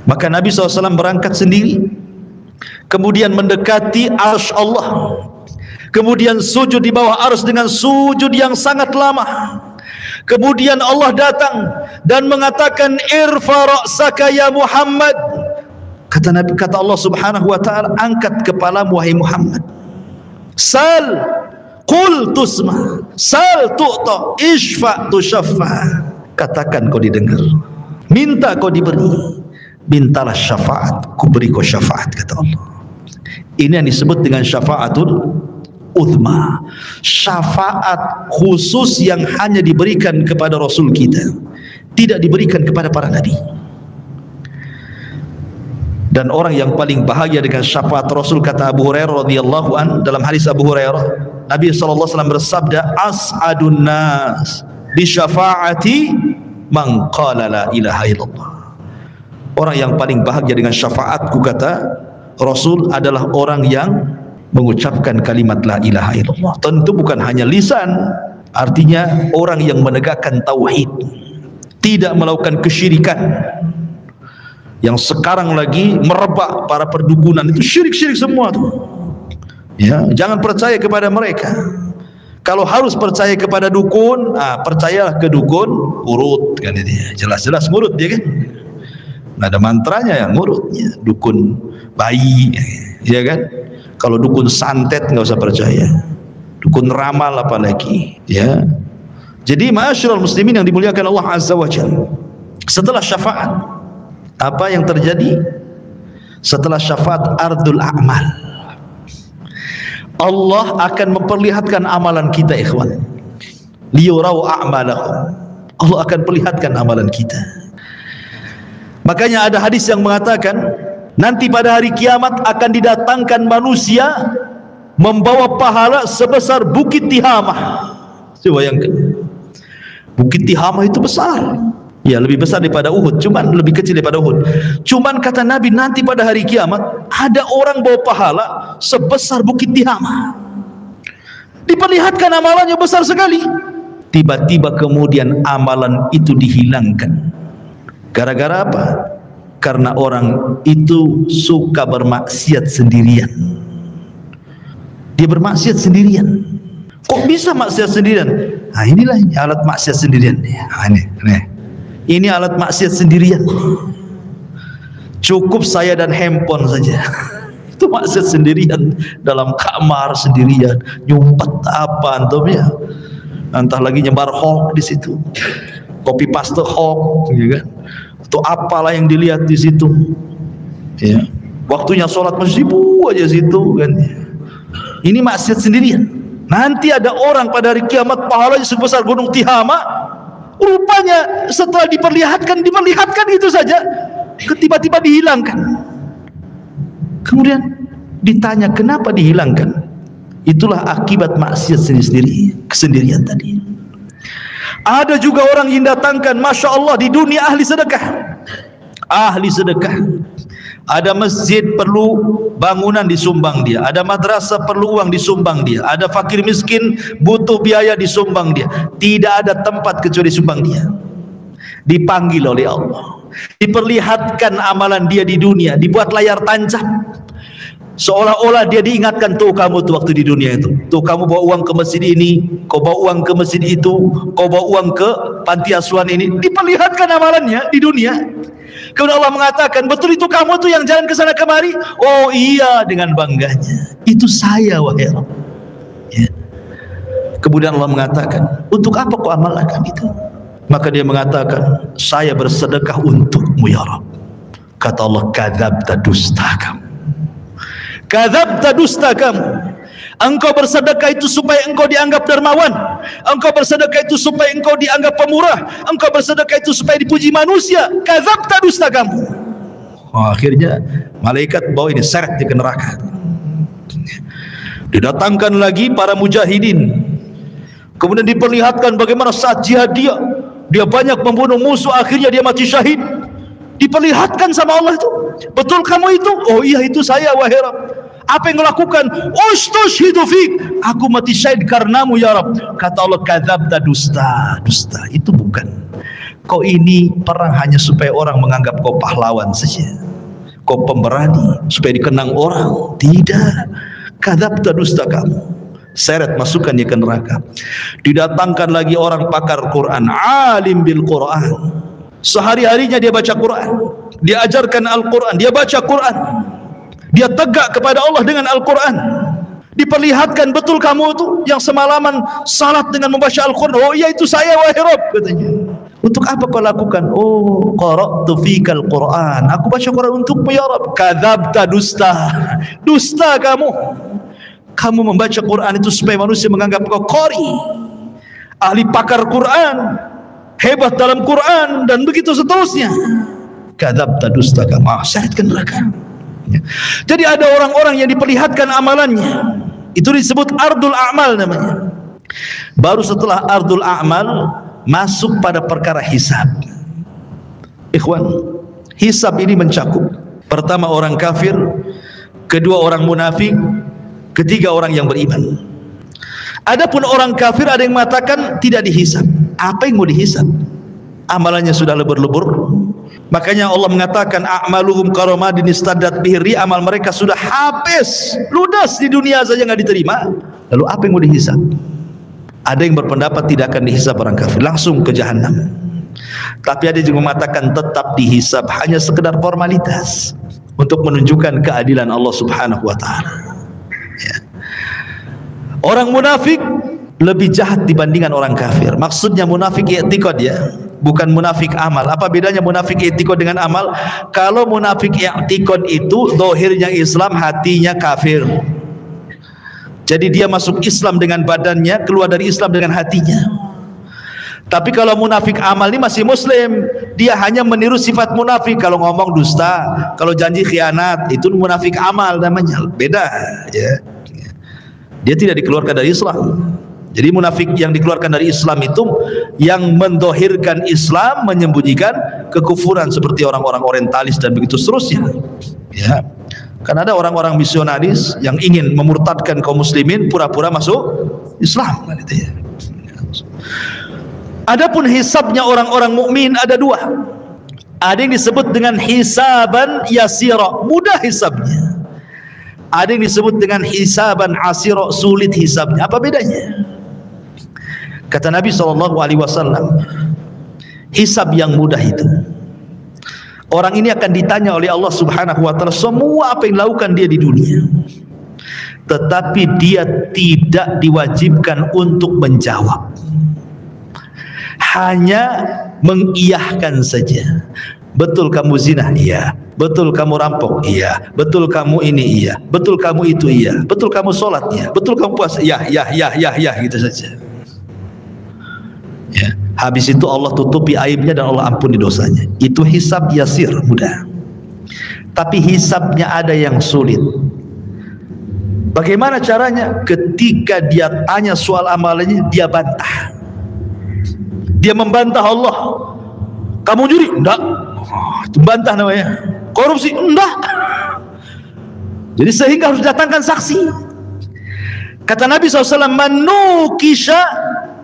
Maka Nabi SAW berangkat sendiri, kemudian mendekati arsy Allah, kemudian sujud di bawah arsy dengan sujud yang sangat lama. Kemudian Allah datang dan mengatakan irfa ra'saka ya Muhammad. Kata Allah Subhanahu wa taala, angkat kepalamu wahai Muhammad. Sal qul tusma, sal tu'ta, ishfa tushaffa. Katakan kau didengar, minta kau diberi, mintalah syafaat, ku beri kau syafaat, kata Allah. Ini yang disebut dengan syafaatul uzma, syafaat khusus yang hanya diberikan kepada Rasul kita, tidak diberikan kepada para nabi. Dan orang yang paling bahagia dengan syafaat Rasul, kata Abu Hurairah radhiyallahu an, dalam hadis Abu Hurairah, Nabi sallallahu alaihi wasallam bersabda, as'adun nas bi syafaati man qala la ilaha illallah. Orang yang paling bahagia dengan syafaatku, kata Rasul, adalah orang yang mengucapkan kalimat la ilaha illallah. Tentu bukan hanya lisan, artinya orang yang menegakkan tauhid, tidak melakukan kesyirikan. Yang sekarang lagi merebak para perdukunan itu syirik-syirik semua tuh. Ya, jangan percaya kepada mereka. Kalau harus percaya kepada dukun, percayalah ke dukun urut, kan itu. Jelas-jelas ngurut dia kan. Nggak ada mantranya yang ngurutnya. Dukun bayi, ya kan. Kalau dukun santet nggak usah percaya. Dukun ramal apalagi, ya. Jadi ma'asyiral muslimin yang dimuliakan Allah Azza wa Jalla, setelah syafaat, apa yang terjadi? Setelah syafaat, ardul a'mal. Allah akan memperlihatkan amalan kita, ikhwan. Liyurau a'malahum. Allah akan perlihatkan amalan kita. Makanya ada hadis yang mengatakan, nanti pada hari kiamat akan didatangkan manusia membawa pahala sebesar Bukit Tihamah. Coba bayangkan, Bukit Tihamah itu besar. Ya, lebih besar daripada Uhud, cuman lebih kecil daripada Uhud. Cuman kata Nabi, nanti pada hari kiamat ada orang bawa pahala sebesar Bukit Tihamah. Diperlihatkan amalannya besar sekali. Tiba-tiba kemudian amalan itu dihilangkan. Gara-gara apa? Karena orang itu suka bermaksiat sendirian. Dia bermaksiat sendirian. Kok bisa maksiat sendirian? Nah, inilah alat maksiat sendirian. Nah, ini alat maksiat sendirian. Cukup saya dan handphone saja. Itu maksiat sendirian, dalam kamar sendirian, nyumpet apa antum ya. Entah lagi nyebar hoax di situ. Copy paste hoax, ya kan? Atau apalah yang dilihat di situ. Ya. Waktunya sholat masih sibuk aja situ kan. Ini maksiat sendirian. Nanti ada orang pada hari kiamat pahalanya sebesar Gunung Tihamah. Rupanya setelah diperlihatkan itu saja, tiba-tiba dihilangkan. Kemudian ditanya kenapa dihilangkan? Itulah akibat maksiat sendiri, kesendirian tadi. Ada juga orang yang datangkan, masya Allah, di dunia ahli sedekah. Ada masjid perlu bangunan disumbang dia, ada madrasah perlu uang disumbang dia, ada fakir miskin butuh biaya disumbang dia. Tidak ada tempat kecuali sumbang dia. Dipanggil oleh Allah, diperlihatkan amalan dia di dunia, dibuat layar tancap, seolah-olah dia diingatkan, tuh kamu tuh waktu di dunia itu, tuh kamu bawa uang ke masjid ini, kau bawa uang ke masjid itu, kau bawa uang ke panti asuhan ini. Diperlihatkan amalannya di dunia. Kemudian Allah mengatakan, betul itu kamu tuh yang jalan ke sana kemari? Oh iya, dengan bangganya. Itu saya, wahai Rabb. Ya. Kemudian Allah mengatakan, untuk apa kau amalkan itu? Maka dia mengatakan, saya bersedekah untukmu ya Rabb. Kata Allah, kadzabta, dusta kamu. Kadzabta, dusta kamu. Engkau bersedekah itu supaya engkau dianggap dermawan. Engkau bersedekah itu supaya engkau dianggap pemurah. Engkau bersedekah itu supaya dipuji manusia. Kadzabta, dusta kamu. Akhirnya malaikat bawa ini seret di neraka. Didatangkan lagi para mujahidin. Kemudian diperlihatkan bagaimana saat jihad dia banyak membunuh musuh, akhirnya dia mati syahid. Diperlihatkan sama Allah itu, betul kamu itu? Oh iya, itu saya, wahai Rabb. Apa yang kau lakukan? Ustushhidu fik, aku mati syahid karenamu ya Rabb. Kata Allah, kadzabta, dusta. Itu bukan. Kau ini perang hanya supaya orang menganggap kau pahlawan saja, kau pemberani, supaya dikenang orang. Tidak. Kadzabta, dusta kamu. Seret, masukkan dia ke neraka. Didatangkan lagi orang pakar Quran, alim bil Quran. Sehari-harinya dia baca Quran, dia ajarkan Al-Quran, dia baca Quran, dia tegak kepada Allah dengan Al-Quran. Diperlihatkan, betul kamu itu yang semalaman salat dengan membaca Al-Quran? Oh iya, itu saya, wahai Rabb, katanya. Untuk apa kau lakukan? Oh, qara'tu fikal Quran, aku baca Quran untukmu ya Rabb. Kadzabta, dusta kamu. Kamu membaca Quran itu supaya manusia menganggap kau qari, ahli pakar Quran, hebat dalam Quran, dan begitu seterusnya. Kadzabta, dusta kamu. Syaratkan neraka. Jadi ada orang-orang yang diperlihatkan amalannya, itu disebut ardul a'mal namanya. Baru setelah ardul a'mal masuk pada perkara hisab. Ikhwan, hisab ini mencakup pertama orang kafir, kedua orang munafik, ketiga orang yang beriman. Adapun orang kafir ada yang mengatakan tidak dihisab. Apa yang mau dihisab? Amalannya sudah lebur-lebur. Makanya Allah mengatakan a'maluhum karamadin istaddat bihi, amal mereka sudah habis, ludas di dunia saja nggak diterima. Lalu apa yang mau dihisab? Ada yang berpendapat tidak akan dihisab orang kafir, langsung ke jahanam. Tapi ada juga mengatakan tetap dihisab, hanya sekedar formalitas untuk menunjukkan keadilan Allah Subhanahu wa taala. Ya. Orang munafik lebih jahat dibandingkan orang kafir. Maksudnya munafik i'tiqad ya, bukan munafik amal. Apa bedanya munafik i'tiqad dengan amal? Kalau munafik i'tiqad itu zahirnya Islam, hatinya kafir. Jadi dia masuk Islam dengan badannya, keluar dari Islam dengan hatinya. Tapi kalau munafik amal ini masih muslim, dia hanya meniru sifat munafik. Kalau ngomong dusta, kalau janji khianat, itu munafik amal namanya. Beda ya. Dia tidak dikeluarkan dari Islam. Jadi munafik yang dikeluarkan dari Islam itu yang mendohirkan Islam, menyembunyikan kekufuran, seperti orang-orang orientalis dan begitu seterusnya. Ya. Kan ada orang-orang misionaris yang ingin memurtadkan kaum muslimin, pura-pura masuk Islam kan itu ya. Adapun hisabnya orang-orang mukmin ada dua. Ada yang disebut dengan hisaban yasira, mudah hisabnya. Ada yang disebut dengan hisaban asira, sulit hisabnya. Apa bedanya? Kata Nabi SAW, hisab yang mudah itu, orang ini akan ditanya oleh Allah Subhanahu wa taala semua apa yang dilakukan dia di dunia, tetapi dia tidak diwajibkan untuk menjawab, hanya mengiyahkan saja. Betul kamu zina? Iya. Betul kamu rampok? Iya. Betul kamu ini? Iya. Betul kamu itu? Iya. Betul kamu sholat? Iya. Betul kamu puasa? Ya, gitu saja. Ya. Habis itu Allah tutupi aibnya dan Allah ampuni dosanya. Itu hisab yasir, mudah. Tapi hisabnya ada yang sulit. Bagaimana caranya? Ketika dia tanya soal amalannya, dia bantah. Dia membantah Allah. Kamu juri? Enggak. Itu bantah namanya. Korupsi? Enggak. Jadi sehingga harus datangkan saksi. Kata Nabi SAW, manukisha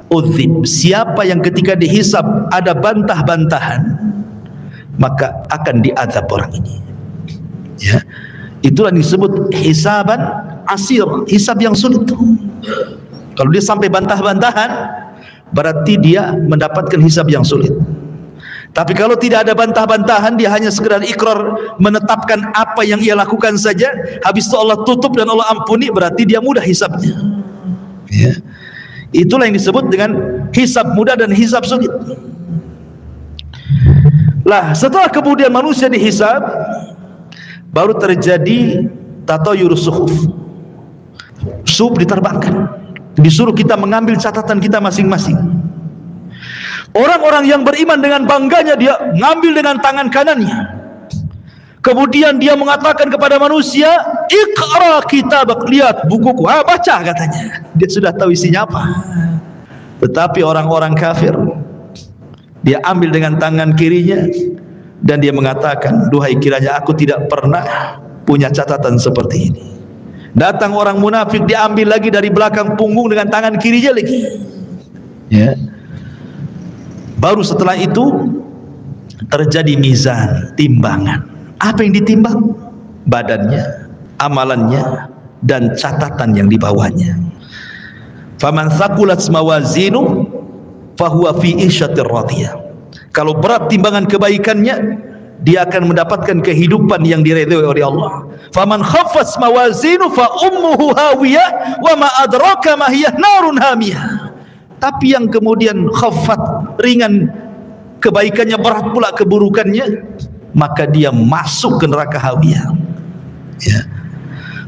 udzib. Siapa yang ketika dihisab ada bantah-bantahan, maka akan diazab orang ini. Ya, itulah yang disebut hisaban asir, hisab yang sulit. Kalau dia sampai bantah-bantahan, berarti dia mendapatkan hisab yang sulit. Tapi kalau tidak ada bantah-bantahan, dia hanya sekedar ikrar menetapkan apa yang ia lakukan saja, habis itu Allah tutup dan Allah ampuni, berarti dia mudah hisabnya. Ya. Itulah yang disebut dengan hisab mudah dan hisab sulit. Lah, setelah kemudian manusia dihisab, baru terjadi tatayurus suhuf. Suhuf diterbangkan. Disuruh kita mengambil catatan kita masing-masing. Orang-orang yang beriman dengan bangganya dia ngambil dengan tangan kanannya. Kemudian dia mengatakan kepada manusia, "Iqra kitabak," lihat bukuku. Baca katanya. Dia sudah tahu isinya apa. Tetapi orang-orang kafir, dia ambil dengan tangan kirinya dan dia mengatakan, "Duhai, kiranya aku tidak pernah punya catatan seperti ini." Datang orang munafik, diambil lagi dari belakang punggung dengan tangan kirinya lagi. Ya. Baru setelah itu terjadi mizan, timbangan. Apa yang ditimbang? Badannya, amalannya, dan catatan yang dibawanya. Faman thaqulat mawazinu fahuwa fi isyatir radiyah. Kalau berat timbangan kebaikannya, dia akan mendapatkan kehidupan yang diridhoi oleh Allah. Faman khaffat mawazinu fa ummuhu hawiyah wa ma adraka ma hiya narun hamiyah. Tapi yang kemudian khaffat, ringan kebaikannya, berat pula keburukannya, maka dia masuk ke neraka hawiyah. Ya.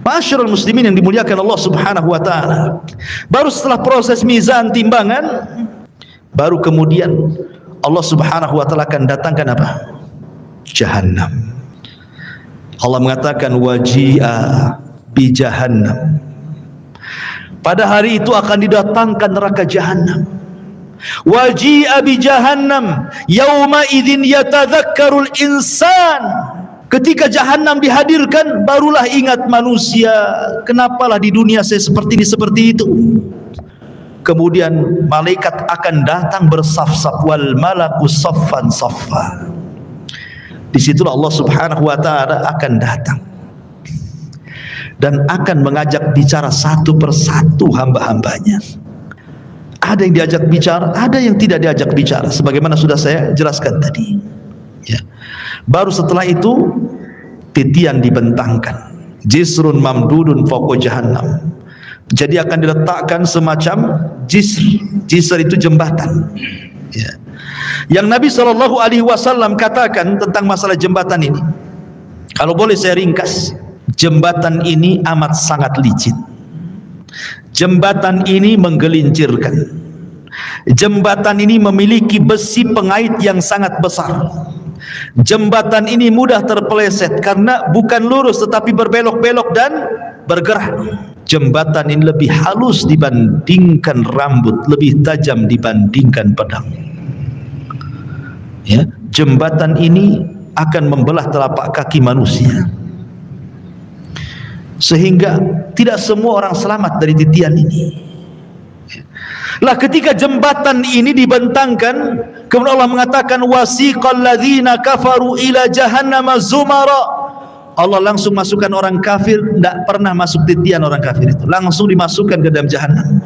Ma'asyiral muslimin yang dimuliakan Allah Subhanahu wa taala. Baru setelah proses mizan timbangan, baru kemudian Allah Subhanahu wa taala akan datangkan apa? Jahannam. Allah mengatakan waji'a bi jahannam. Pada hari itu akan didatangkan neraka jahannam. Waji'a bi jahannam yauma idzin yatadzakkarul insan. Ketika jahannam dihadirkan, barulah ingat manusia, kenapalah di dunia saya seperti ini, seperti itu. Kemudian malaikat akan datang bersaf-saf, wal malaku saffan saffa. Disitulah Allah Subhanahu wa ta'ala akan datang dan akan mengajak bicara satu persatu hamba-hambanya. Ada yang diajak bicara, ada yang tidak diajak bicara, sebagaimana sudah saya jelaskan tadi. Ya. Baru setelah itu titian dibentangkan, jisrun mamdudun fawqa jahannam. Jadi akan diletakkan semacam jisr. Jisr itu jembatan. Ya. Yang Nabi SAW katakan tentang masalah jembatan ini, kalau boleh saya ringkas, jembatan ini amat sangat licin. Jembatan ini menggelincirkan. Jembatan ini memiliki besi pengait yang sangat besar. Jembatan ini mudah terpeleset karena bukan lurus tetapi berbelok-belok dan bergerak. Jembatan ini lebih halus dibandingkan rambut, lebih tajam dibandingkan pedang. Ya, jembatan ini akan membelah telapak kaki manusia, sehingga tidak semua orang selamat dari titian ini. Lah, ketika jembatan ini dibentangkan, kemudian Allah mengatakan wasiqal ladzina kafaru ila jahannama zumara. Allah langsung masukkan orang kafir, tidak pernah masuk titian orang kafir itu, langsung dimasukkan ke dalam jahannam,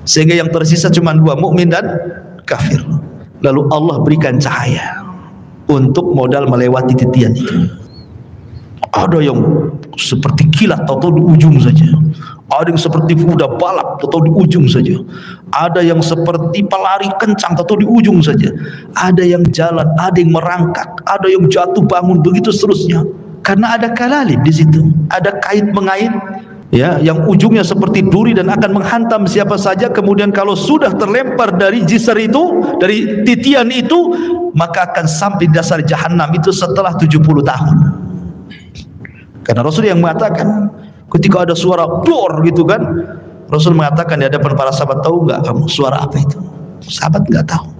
sehingga yang tersisa cuma dua, mukmin dan kafir. Lalu Allah berikan cahaya untuk modal melewati titian itu. Ada yang seperti kilat atau di ujung saja, ada yang seperti kuda balap atau di ujung saja, ada yang seperti pelari kencang atau di ujung saja, ada yang jalan, ada yang merangkak, ada yang jatuh bangun, begitu seterusnya. Karena ada kalalib di situ, ada kait mengait, ya, yang ujungnya seperti duri dan akan menghantam siapa saja. Kemudian kalau sudah terlempar dari jisr itu, dari titian itu, maka akan sampai di dasar jahanam itu setelah 70 tahun. Karena Rasul yang mengatakan, ketika ada suara dor gitu kan, Rasul mengatakan di hadapan para sahabat, tahu nggak kamu suara apa itu? Sahabat nggak tahu.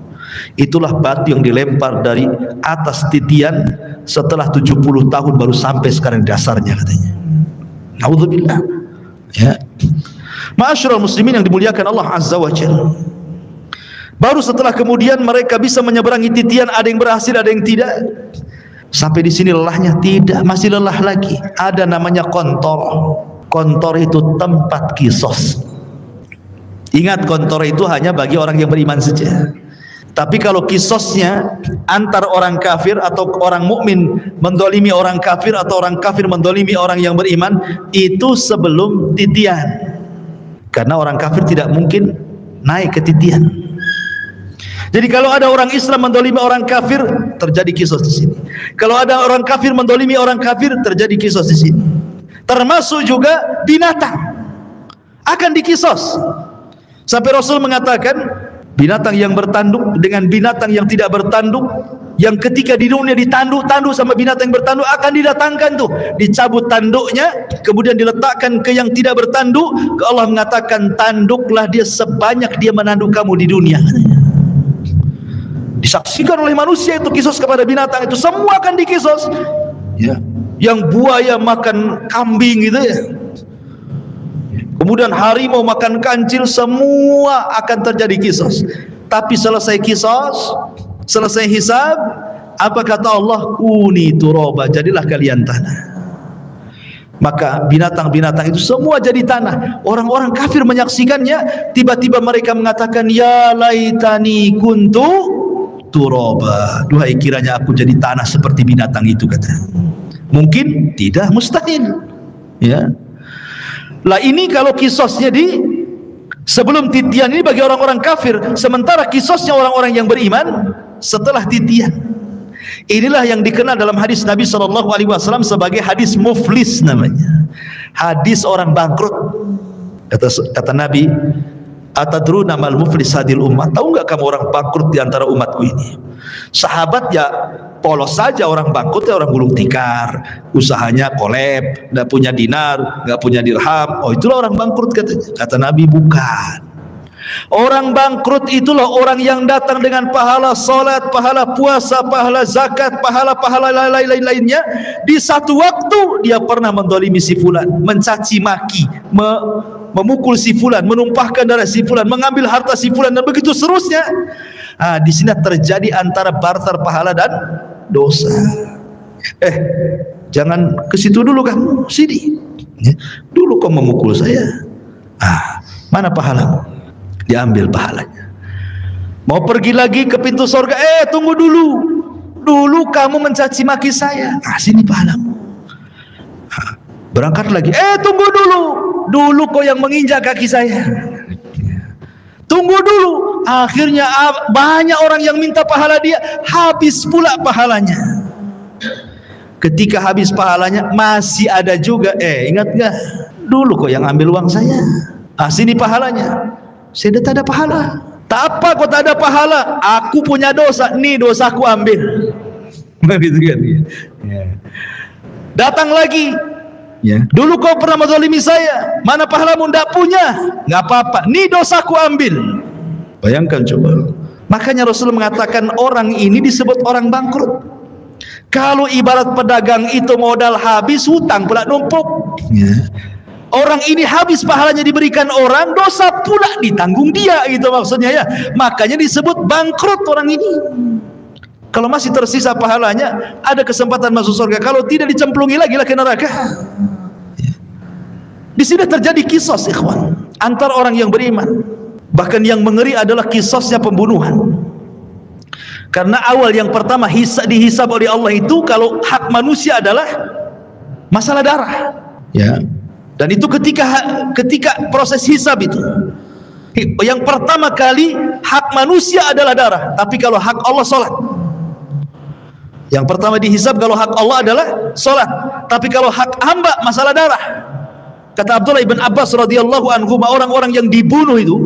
Itulah batu yang dilempar dari atas titian setelah 70 tahun baru sampai sekarang di dasarnya, katanya. Naudzubillah. Ya. Ma'asyiral muslimin yang dimuliakan Allah Azza wa Jalla. Baru setelah kemudian mereka bisa menyeberangi titian, ada yang berhasil, ada yang tidak. Sampai di sini lelahnya? Tidak, masih lelah lagi. Ada namanya kontor. Kontor itu tempat kisos. Ingat, kontor itu hanya bagi orang yang beriman saja. Tapi kalau kisosnya antar orang kafir atau orang mukmin mendolimi orang kafir atau orang kafir mendolimi orang yang beriman, itu sebelum titian. Karena orang kafir tidak mungkin naik ke titian. Jadi kalau ada orang Islam mendolimi orang kafir, terjadi kisos di sini. Kalau ada orang kafir mendolimi orang kafir, terjadi kisos di sini. Termasuk juga binatang akan dikisos. Sampai Rasul mengatakan, binatang yang bertanduk dengan binatang yang tidak bertanduk, yang ketika di dunia ditanduk-tanduk sama binatang yang bertanduk, akan didatangkan tuh, dicabut tanduknya, kemudian diletakkan ke yang tidak bertanduk. Allah mengatakan, tanduklah dia sebanyak dia menanduk kamu di dunia. Disaksikan oleh manusia itu kisos kepada binatang itu, semua akan dikisos. Ya, yang buaya makan kambing gitu ya. Kemudian harimau makan kancil, semua akan terjadi kisos. Tapi selesai kisos, selesai hisab, apa kata Allah? Kuni turaba, jadilah kalian tanah. Maka binatang-binatang itu semua jadi tanah. Orang-orang kafir menyaksikannya, tiba-tiba mereka mengatakan, ya laitani kuntu turaba, duhai kiranya aku jadi tanah seperti binatang itu, kata. Mungkin tidak, mustahil. Ya. Lah ini kalau kisosnya di sebelum titian ini bagi orang-orang kafir, sementara kisosnya orang-orang yang beriman setelah titian. Inilah yang dikenal dalam hadis Nabi SAW sebagai hadis muflis namanya. Hadis orang bangkrut. Kata Nabi, atadruna mal muflis hadil ummah, tahu enggak kamu orang bangkrut di antara umatku ini? Sahabat ya polos saja, orang bangkrut ya orang gulung tikar, usahanya kolab, enggak punya dinar, enggak punya dirham. Oh, itulah orang bangkrut katanya. Kata Nabi, bukan. Orang bangkrut itulah orang yang datang dengan pahala salat, pahala puasa, pahala zakat, pahala-pahala lain-lainnya. Di satu waktu dia pernah mendolimi si fulan, mencaci maki, memukul si fulan, menumpahkan darah si fulan, mengambil harta si fulan, dan begitu seterusnya. Di sini terjadi antara barter pahala dan dosa. Jangan ke situ dulu kamu, sini. Dulu kau memukul saya. Mana pahalamu? Diambil pahalanya. Mau pergi lagi ke pintu surga, tunggu dulu. Dulu kamu mencaci maki saya. Sini pahalamu. Berangkat lagi, tunggu dulu. Dulu kau yang menginjak kaki saya. Tunggu dulu. Akhirnya banyak orang yang minta pahala dia, habis pula pahalanya. Ketika habis pahalanya, masih ada juga, ingat gak? Dulu kau yang ambil uang saya. Sini pahalanya. Saya tak ada pahala. Tak apa kau tak ada pahala, aku punya dosa, nih dosaku ambil. Begitu kan? Datang lagi. Dulu kau pernah menzalimi saya, mana pahalamu? Tidak punya. Nggak apa-apa, nih dosaku ambil. Bayangkan coba. Makanya Rasul mengatakan orang ini disebut orang bangkrut. Kalau ibarat pedagang itu modal habis, hutang pula numpuk. Orang ini habis pahalanya diberikan orang, dosa pula ditanggung dia, itu maksudnya ya. Makanya disebut bangkrut orang ini. Kalau masih tersisa pahalanya, ada kesempatan masuk surga. Kalau tidak, dicemplungi lagi ke neraka. Di sini terjadi kisos, ikhwan, antar orang yang beriman. Bahkan yang mengeri adalah kisosnya pembunuhan. Karena awal yang pertama dihisab oleh Allah itu, kalau hak manusia adalah masalah darah. Dan itu ketika proses hisab itu, yang pertama kali hak manusia adalah darah. Tapi kalau hak Allah, salat. Yang pertama dihisab kalau hak Allah adalah salat. Tapi kalau hak hamba, masalah darah. Kata Abdullah ibn Abbas radhiyallahu anhu, orang-orang yang dibunuh itu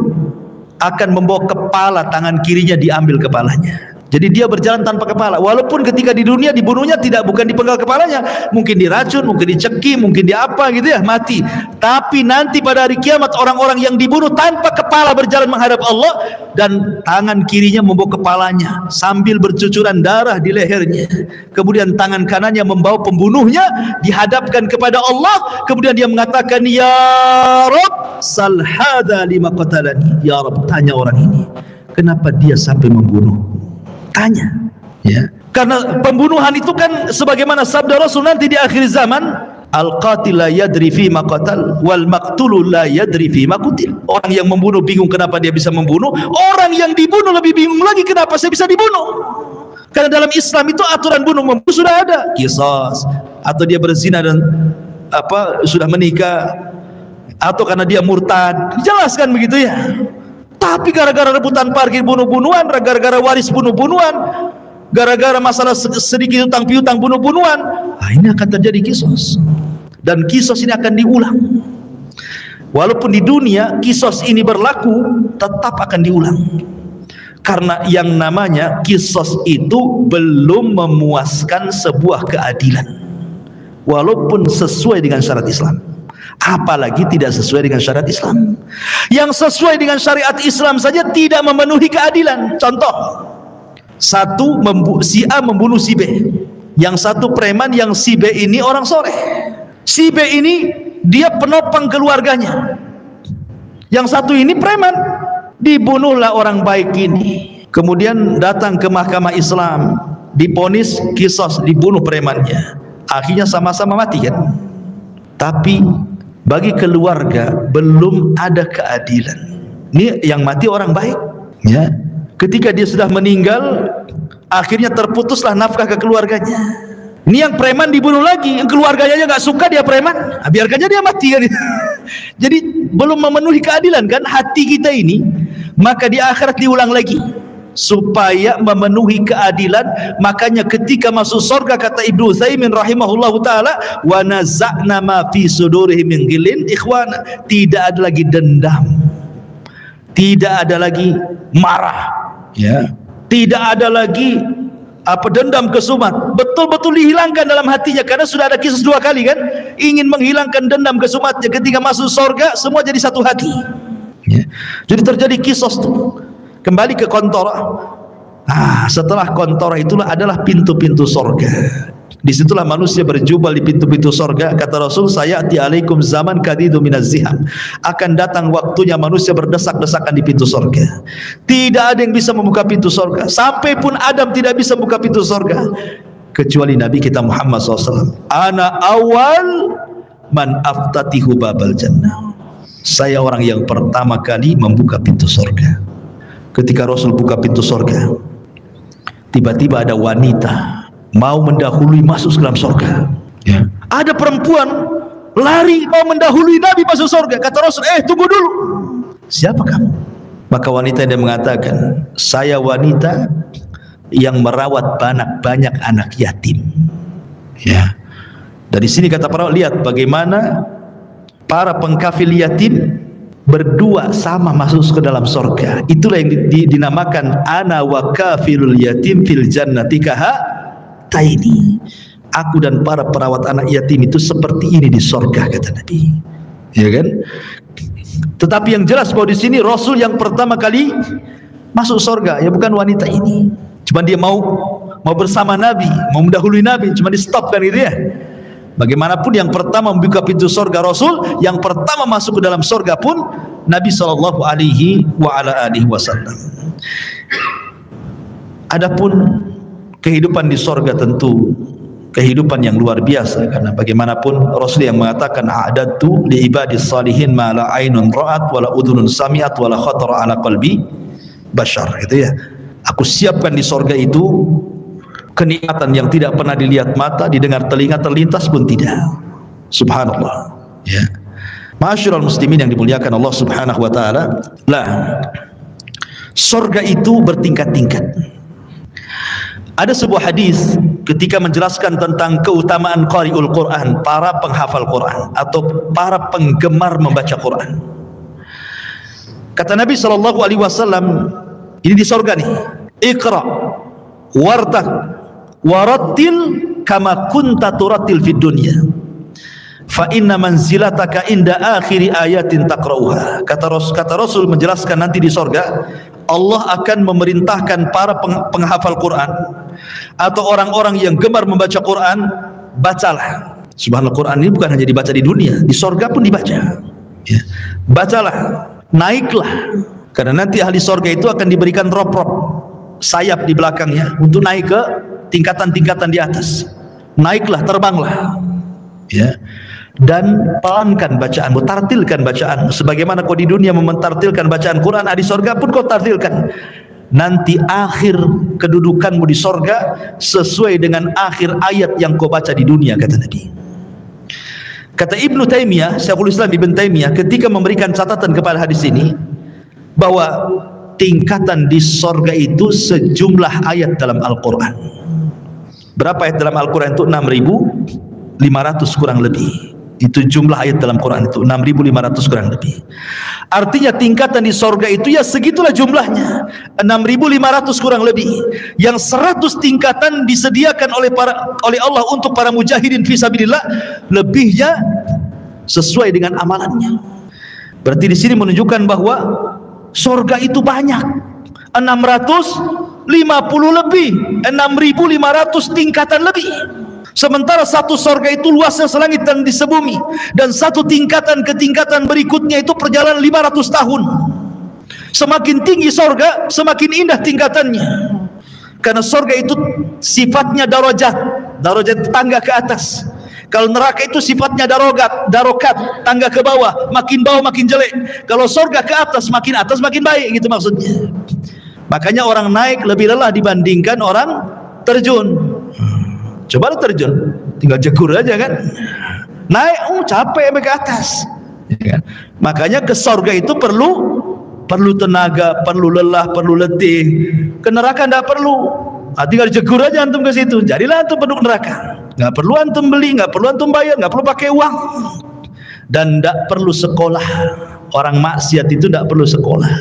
akan membawa kepala, tangan kirinya diambil kepalanya. Jadi dia berjalan tanpa kepala. Walaupun ketika di dunia dibunuhnya bukan dipenggal kepalanya, mungkin diracun, mungkin diceki, mungkin diapa gitu ya, mati. Tapi nanti pada hari kiamat orang-orang yang dibunuh tanpa kepala berjalan menghadap Allah, dan tangan kirinya membawa kepalanya sambil bercucuran darah di lehernya. Kemudian tangan kanannya membawa pembunuhnya dihadapkan kepada Allah. Kemudian dia mengatakan, ya Rabb, sal hadza lima qatalani. Ya Rabb, tanya orang ini, kenapa dia sampai membunuh? Tanya, karena pembunuhan itu kan sebagaimana sabda Rasul nanti di akhir zaman, Al-qatil la yadri fi ma qatal wal maqtulu la yadri fi ma qutil. Orang yang membunuh bingung kenapa dia bisa membunuh, orang yang dibunuh lebih bingung lagi kenapa saya bisa dibunuh. Karena dalam Islam itu aturan bunuh membunuh sudah ada, qisas, atau dia berzina dan sudah menikah, atau karena dia murtad, dijelaskan begitu ya. Tapi gara-gara rebutan parkir bunuh-bunuhan, gara-gara waris bunuh-bunuhan, gara-gara masalah sedikit utang piutang bunuh-bunuhan, ini akan terjadi kisos. Dan kisos ini akan diulang. Walaupun di dunia kisos ini berlaku, tetap akan diulang. Karena yang namanya kisos itu belum memuaskan sebuah keadilan, walaupun sesuai dengan syariat Islam. Apalagi tidak sesuai dengan syariat Islam. Yang sesuai dengan syariat Islam saja tidak memenuhi keadilan. Contoh, si A membunuh si B, yang satu preman, yang si B ini orang soleh. Si B ini dia penopang keluarganya, yang satu ini preman. Dibunuhlah orang baik ini, kemudian datang ke mahkamah Islam, diponis kisos, dibunuh premannya, akhirnya sama-sama mati kan. Tapi bagi keluarga belum ada keadilan. Ini yang mati orang baik ya. Ketika dia sudah meninggal, akhirnya terputuslah nafkah ke keluarganya. Ini yang preman dibunuh lagi, yang keluarganya aja nggak suka dia preman, biarkan aja dia mati kan. Jadi belum memenuhi keadilan kan hati kita ini. Maka di akhirat diulang lagi supaya memenuhi keadilan. Makanya ketika masuk surga, kata Ibnu Utsaimin rahimahullahu taala, wa naza'na ma fi sudurihim min ghillin ikhwana, tidak ada lagi dendam, tidak ada lagi marah ya, tidak ada lagi dendam kesumat, betul-betul dihilangkan dalam hatinya. Karena sudah ada kisah 2 kali kan, ingin menghilangkan dendam kesumatnya. Ketika masuk surga semua jadi satu hati ya. Jadi terjadi kisos tuh. Kembali ke kontora. Setelah kontora itulah adalah pintu-pintu surga. Disitulah manusia berjubel di pintu-pintu surga. Kata Rasul, sayati alaikum zaman kadidu minaz ziham, akan datang waktunya manusia berdesak-desakan di pintu surga. Tidak ada yang bisa membuka pintu surga. Sampai pun Adam tidak bisa membuka pintu surga, kecuali Nabi kita Muhammad SAW. Ana awal man aftatihu babal jannah. Saya orang yang pertama kali membuka pintu surga. Ketika Rasul buka pintu surga, tiba-tiba ada wanita mau mendahului masuk ke dalam surga ya. Ada perempuan lari mau mendahului Nabi masuk surga. Kata Rasul, tunggu dulu, siapa kamu? Maka wanita yang mengatakan, saya wanita yang merawat banyak anak yatim ya. Dari sini kata para, lihat bagaimana para pengkafil yatim berdua sama masuk ke dalam surga. Itulah yang dinamakan ana wa kafilul yatim fil jannati kahataini. Aku dan para perawat anak yatim itu seperti ini di surga, kata Nabi. Ya kan? Tetapi yang jelas bahwa di sini Rasul yang pertama kali masuk surga ya bukan wanita ini. Cuma dia mau bersama Nabi, mau mendahului Nabi, cuma di stop kan gitu ya. Bagaimanapun yang pertama membuka pintu surga Rasul, yang pertama masuk ke dalam surga pun Nabi sallallahu alaihi wasallam. Adapun kehidupan di surga tentu kehidupan yang luar biasa, karena bagaimanapun Rasul yang mengatakan a'dadtu li ibadis salihin ma la ainun ra'at wala udhunun sami'at wala khatara ala qalbi bashar, gitu ya. Aku siapkan di surga itu kenikmatan yang tidak pernah dilihat mata, didengar telinga, terlintas pun tidak. Subhanallah ya. Ma'asyiral muslimin yang dimuliakan Allah Subhanahu wa taala, surga itu bertingkat-tingkat. Ada sebuah hadis ketika menjelaskan tentang keutamaan qari'ul Quran, para penghafal Quran atau para penggemar membaca Quran. Kata Nabi sallallahu alaihi wasallam, ini di surga nih, Iqra wartaq warattil kama kunta turattil fid dunya fa inna manzilataka inda akhiri ayatin taqra'uha. Kata Rasul menjelaskan nanti di surga Allah akan memerintahkan para penghafal Quran atau orang-orang yang gemar membaca Quran, bacalah. Subhanallah, Quran ini bukan hanya dibaca di dunia, di surga pun dibaca ya. Bacalah, naiklah, karena nanti ahli surga itu akan diberikan rop-rop sayap di belakangnya untuk naik ke tingkatan-tingkatan di atas. Naiklah, terbanglah ya. Dan pelankan bacaanmu, tartilkan bacaanmu sebagaimana kau di dunia mentartilkan bacaan Quran, di sorga pun kau tartilkan. Nanti akhir kedudukanmu di sorga sesuai dengan akhir ayat yang kau baca di dunia, kata Nabi. Kata Ibnu Taimiyah, Syekhul Islam Ibnu Taimiyah ketika memberikan catatan kepada hadis ini, bahwa tingkatan di sorga itu sejumlah ayat dalam Al-Quran. Berapa ayat dalam Al-Quran itu? 6.500 kurang lebih. Itu jumlah ayat dalam Quran itu 6.500 kurang lebih. Artinya tingkatan di sorga itu ya segitulah jumlahnya, 6.500 kurang lebih. Yang 100 tingkatan disediakan oleh Allah untuk para mujahidin fisabilillah, lebihnya sesuai dengan amalannya. Berarti di sini menunjukkan bahwa sorga itu banyak, 650 lebih, 6.500 tingkatan lebih. Sementara satu sorga itu luasnya selangit dan di sebumi, dan satu tingkatan ke tingkatan berikutnya itu perjalanan 500 tahun. Semakin tinggi sorga, semakin indah tingkatannya, karena sorga itu sifatnya darajat tangga ke atas. Kalau neraka itu sifatnya darokat tangga ke bawah makin jelek. Kalau sorga ke atas makin baik, gitu maksudnya. Makanya orang naik lebih lelah dibandingkan orang terjun. Coba lu terjun, tinggal jegur aja kan. Naik, capek sampai ke atas, ya kan? Makanya ke surga itu perlu tenaga, perlu lelah, perlu letih. Ke neraka tidak perlu. Tinggal jegur aja antum ke situ. Jadilah antum penduduk neraka. Nggak perlu antum beli, nggak perlu antum bayar, nggak perlu pakai uang, dan tidak perlu sekolah. Orang maksiat itu tidak perlu sekolah.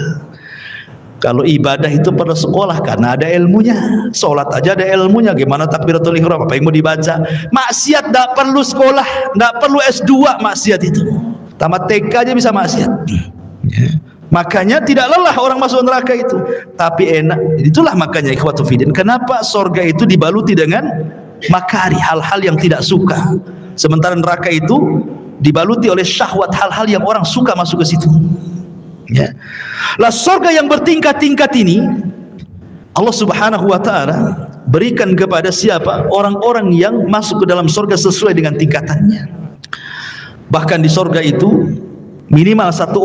Kalau ibadah itu perlu sekolah karena ada ilmunya. Sholat aja ada ilmunya. Gimana takbiratul ihram, apa yang mau dibaca? Maksiat tidak perlu sekolah, tidak perlu S2 maksiat itu. Tamat TK aja bisa maksiat. Makanya tidak lelah orang masuk neraka itu, tapi enak. Itulah makanya ikhwatu fiddin, kenapa sorga itu dibaluti dengan makari, hal-hal yang tidak suka. Sementara neraka itu dibaluti oleh syahwat, hal-hal yang orang suka masuk ke situ. Ya. Lah surga yang bertingkat-tingkat ini Allah Subhanahu wa taala berikan kepada siapa? Orang-orang yang masuk ke dalam surga sesuai dengan tingkatannya. Bahkan di surga itu minimal satu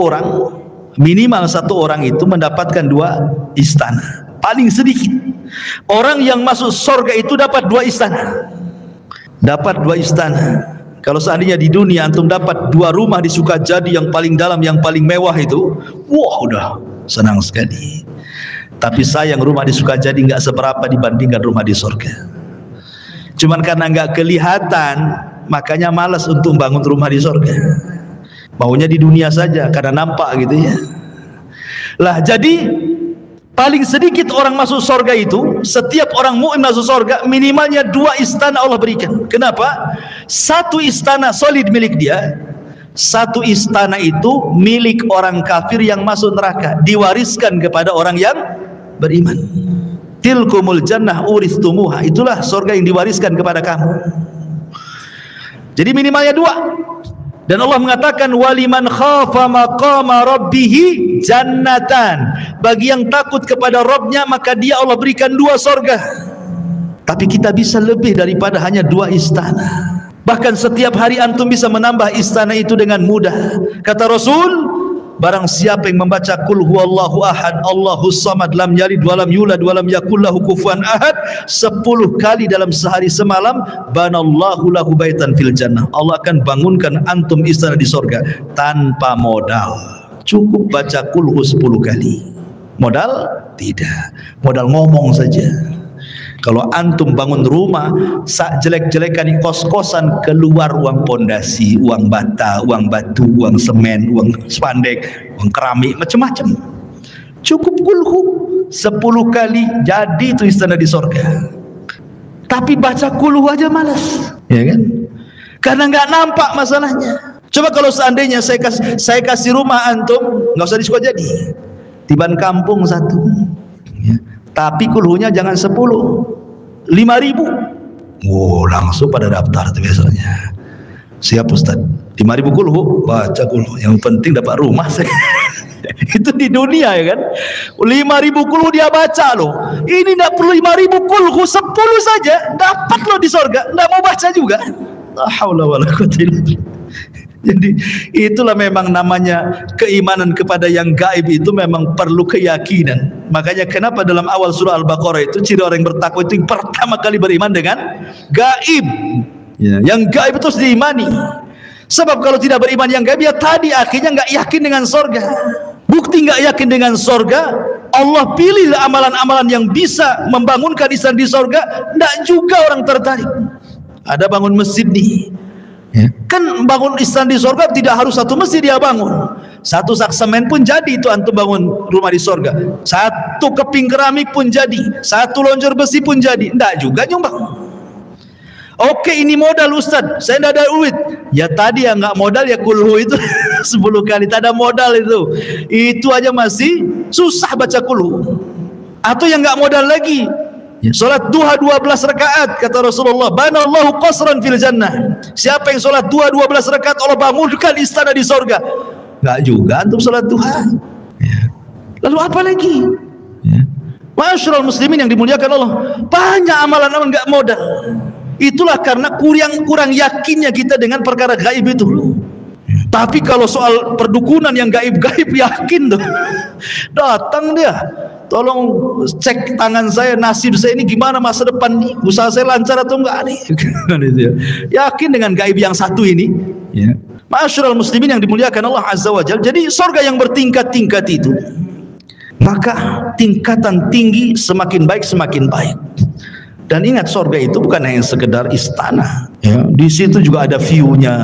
orang itu mendapatkan 2 istana. Paling sedikit orang yang masuk surga itu dapat 2 istana. Dapat 2 istana. Kalau seandainya di dunia antum dapat 2 rumah di Sukajadi yang paling dalam, yang paling mewah itu, wah udah senang sekali. Tapi sayang rumah di Sukajadi nggak seberapa dibandingkan rumah di surga. Cuman karena nggak kelihatan, makanya malas untuk bangun rumah di surga. Maunya di dunia saja karena nampak gitu ya. Lah jadi paling sedikit orang masuk surga itu, setiap orang mukmin masuk surga minimalnya 2 istana Allah berikan. Kenapa? 1 istana solid milik dia, 1 istana itu milik orang kafir yang masuk neraka, diwariskan kepada orang yang beriman. Tilkumul jannah uristumuha, itulah surga yang diwariskan kepada kamu. Jadi minimalnya 2. Dan Allah mengatakan waliman khafa maqama rabbihi jannatan. Bagi yang takut kepada Rabbnya maka dia Allah berikan 2 surga. Tapi kita bisa lebih daripada hanya 2 istana. Bahkan setiap hari antum bisa menambah istana itu dengan mudah. Kata Rasul, barang siapa yang membaca qul huwallahu ahad Allahus samad lam yalid walam yulad walam yakul lahu kufuwan ahad 10 kali dalam sehari semalam, banallahu lahu baitan fil jannah. Allah akan bangunkan antum istana di surga tanpa modal. Cukup baca qul hu 10 kali. Modal? Tidak. Modal ngomong saja. Kalau antum bangun rumah sak jelek-jelekan di kos-kosan, keluar uang pondasi, uang bata, uang batu, uang semen, uang spandek, uang keramik, macam-macam. Cukup kulhu 10 kali jadi itu istana di surga. Tapi baca kulhu aja malas, ya kan? Karena nggak nampak masalahnya. Coba kalau seandainya saya kasih rumah antum, nggak usah di Sukajadi, tiban kampung 1, ya. Tapi kulhunya jangan 10, 5.000. Wow, langsung pada daftar tuh biasanya. Siap Ustaz, 5.000 kulhu, baca kulhu. Yang penting dapat rumah saya. Itu di dunia ya kan. 5.000 kulhu dia baca loh. Ini tidak perlu 5.000 kulhu, 10 saja dapat loh di surga. Tidak mau baca juga. La haula wala quwwata illa billah. Jadi itulah memang namanya keimanan kepada yang gaib, itu memang perlu keyakinan. Makanya kenapa dalam awal surah Al-Baqarah itu ciri orang yang bertakwa itu yang pertama kali beriman dengan gaib. Ya, yang gaib itu harus diimani. Sebab kalau tidak beriman yang gaib, ya tadi akhirnya nggak yakin dengan sorga. Bukti nggak yakin dengan sorga, Allah pilih amalan-amalan yang bisa membangunkan Islam di sorga, nggak juga orang tertarik. Ada bangun masjid nih, ya. Kan bangun Islam di sorga tidak harus satu masjid dia bangun, satu sak semen pun jadi itu antum bangun rumah di sorga, satu keping keramik pun jadi, satu lonjor besi pun jadi, nggak juga nyumbang. Oke, ini modal Ustaz, saya tidak ada duit. Ya tadi yang nggak modal ya kulhu itu 10 kali, tak ada modal itu aja masih susah baca kulhu. Atau yang nggak modal lagi, ya, sholat duha 12 rakaat kata Rasulullah, banallahu qasran fil jannah. Siapa yang sholat duha 12 rakaat, Allah bangunkan istana di sorga. Nggak juga antum sholat duha. Ya. Lalu apa lagi? Ya. Ma'asyiral muslimin yang dimuliakan Allah, banyak amalan-amalan nggak modal. Itulah karena kurang yakinnya kita dengan perkara gaib itu. Tapi kalau soal perdukunan yang gaib-gaib yakin tuh. Datang dia, tolong cek tangan saya, nasib saya ini gimana masa depan nih, usaha saya lancar atau enggak nih. Yakin dengan gaib yang satu ini, ya. Ma'asyiral muslimin yang dimuliakan Allah Azza wa Jalla. Jadi surga yang bertingkat-tingkat itu, maka tingkatan tinggi semakin baik semakin baik. Dan ingat, sorga itu bukan hanya sekedar istana, ya. Di situ juga ada view-nya,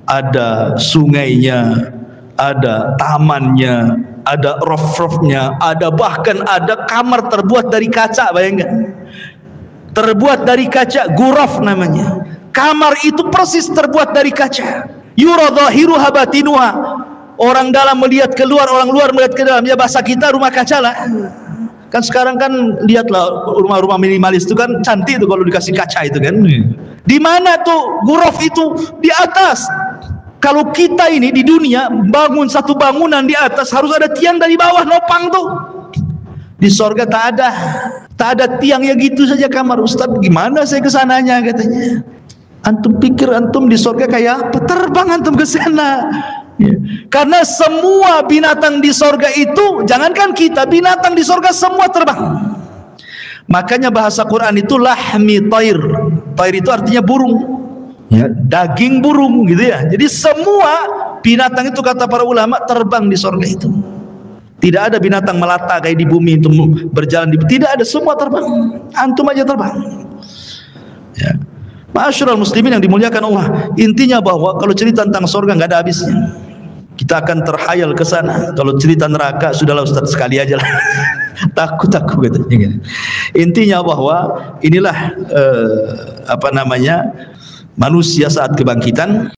ada sungainya, ada tamannya, ada roof-roofnya, ada bahkan ada kamar terbuat dari kaca. Bayangkan, terbuat dari kaca, ghuraf namanya. Kamar itu persis terbuat dari kaca. Yura dhahiruha batinuha. Orang dalam melihat keluar, orang luar melihat ke dalam. Ya bahasa kita rumah kaca lah. Kan sekarang kan lihatlah rumah-rumah minimalis itu kan cantik tuh kalau dikasih kaca itu kan. Di mana tuh ghuraf itu? Di atas. Kalau kita ini di dunia bangun satu bangunan di atas, harus ada tiang dari bawah nopang tuh. Di sorga tak ada tiang, ya gitu saja kamar. Ustaz, gimana saya kesananya katanya. Antum pikir antum di sorga kayak apa? Terbang antum ke sana. Ya. Karena semua binatang di sorga itu, jangankan kita, binatang di sorga semua terbang. Makanya bahasa Quran itu lahmi tair. Tair itu artinya burung, ya, daging burung gitu ya. Jadi semua binatang itu kata para ulama terbang di sorga itu. Tidak ada binatang melata kayak di bumi itu berjalan tidak ada, semua terbang. Antum aja terbang. Ya. Ma'asyiral muslimin yang dimuliakan Allah, intinya bahwa kalau cerita tentang sorga nggak ada habisnya. Kita akan terhayal ke sana. Kalau cerita neraka sudahlah Ustaz, sekali aja lah. takut katanya. Intinya bahwa inilah manusia saat kebangkitan.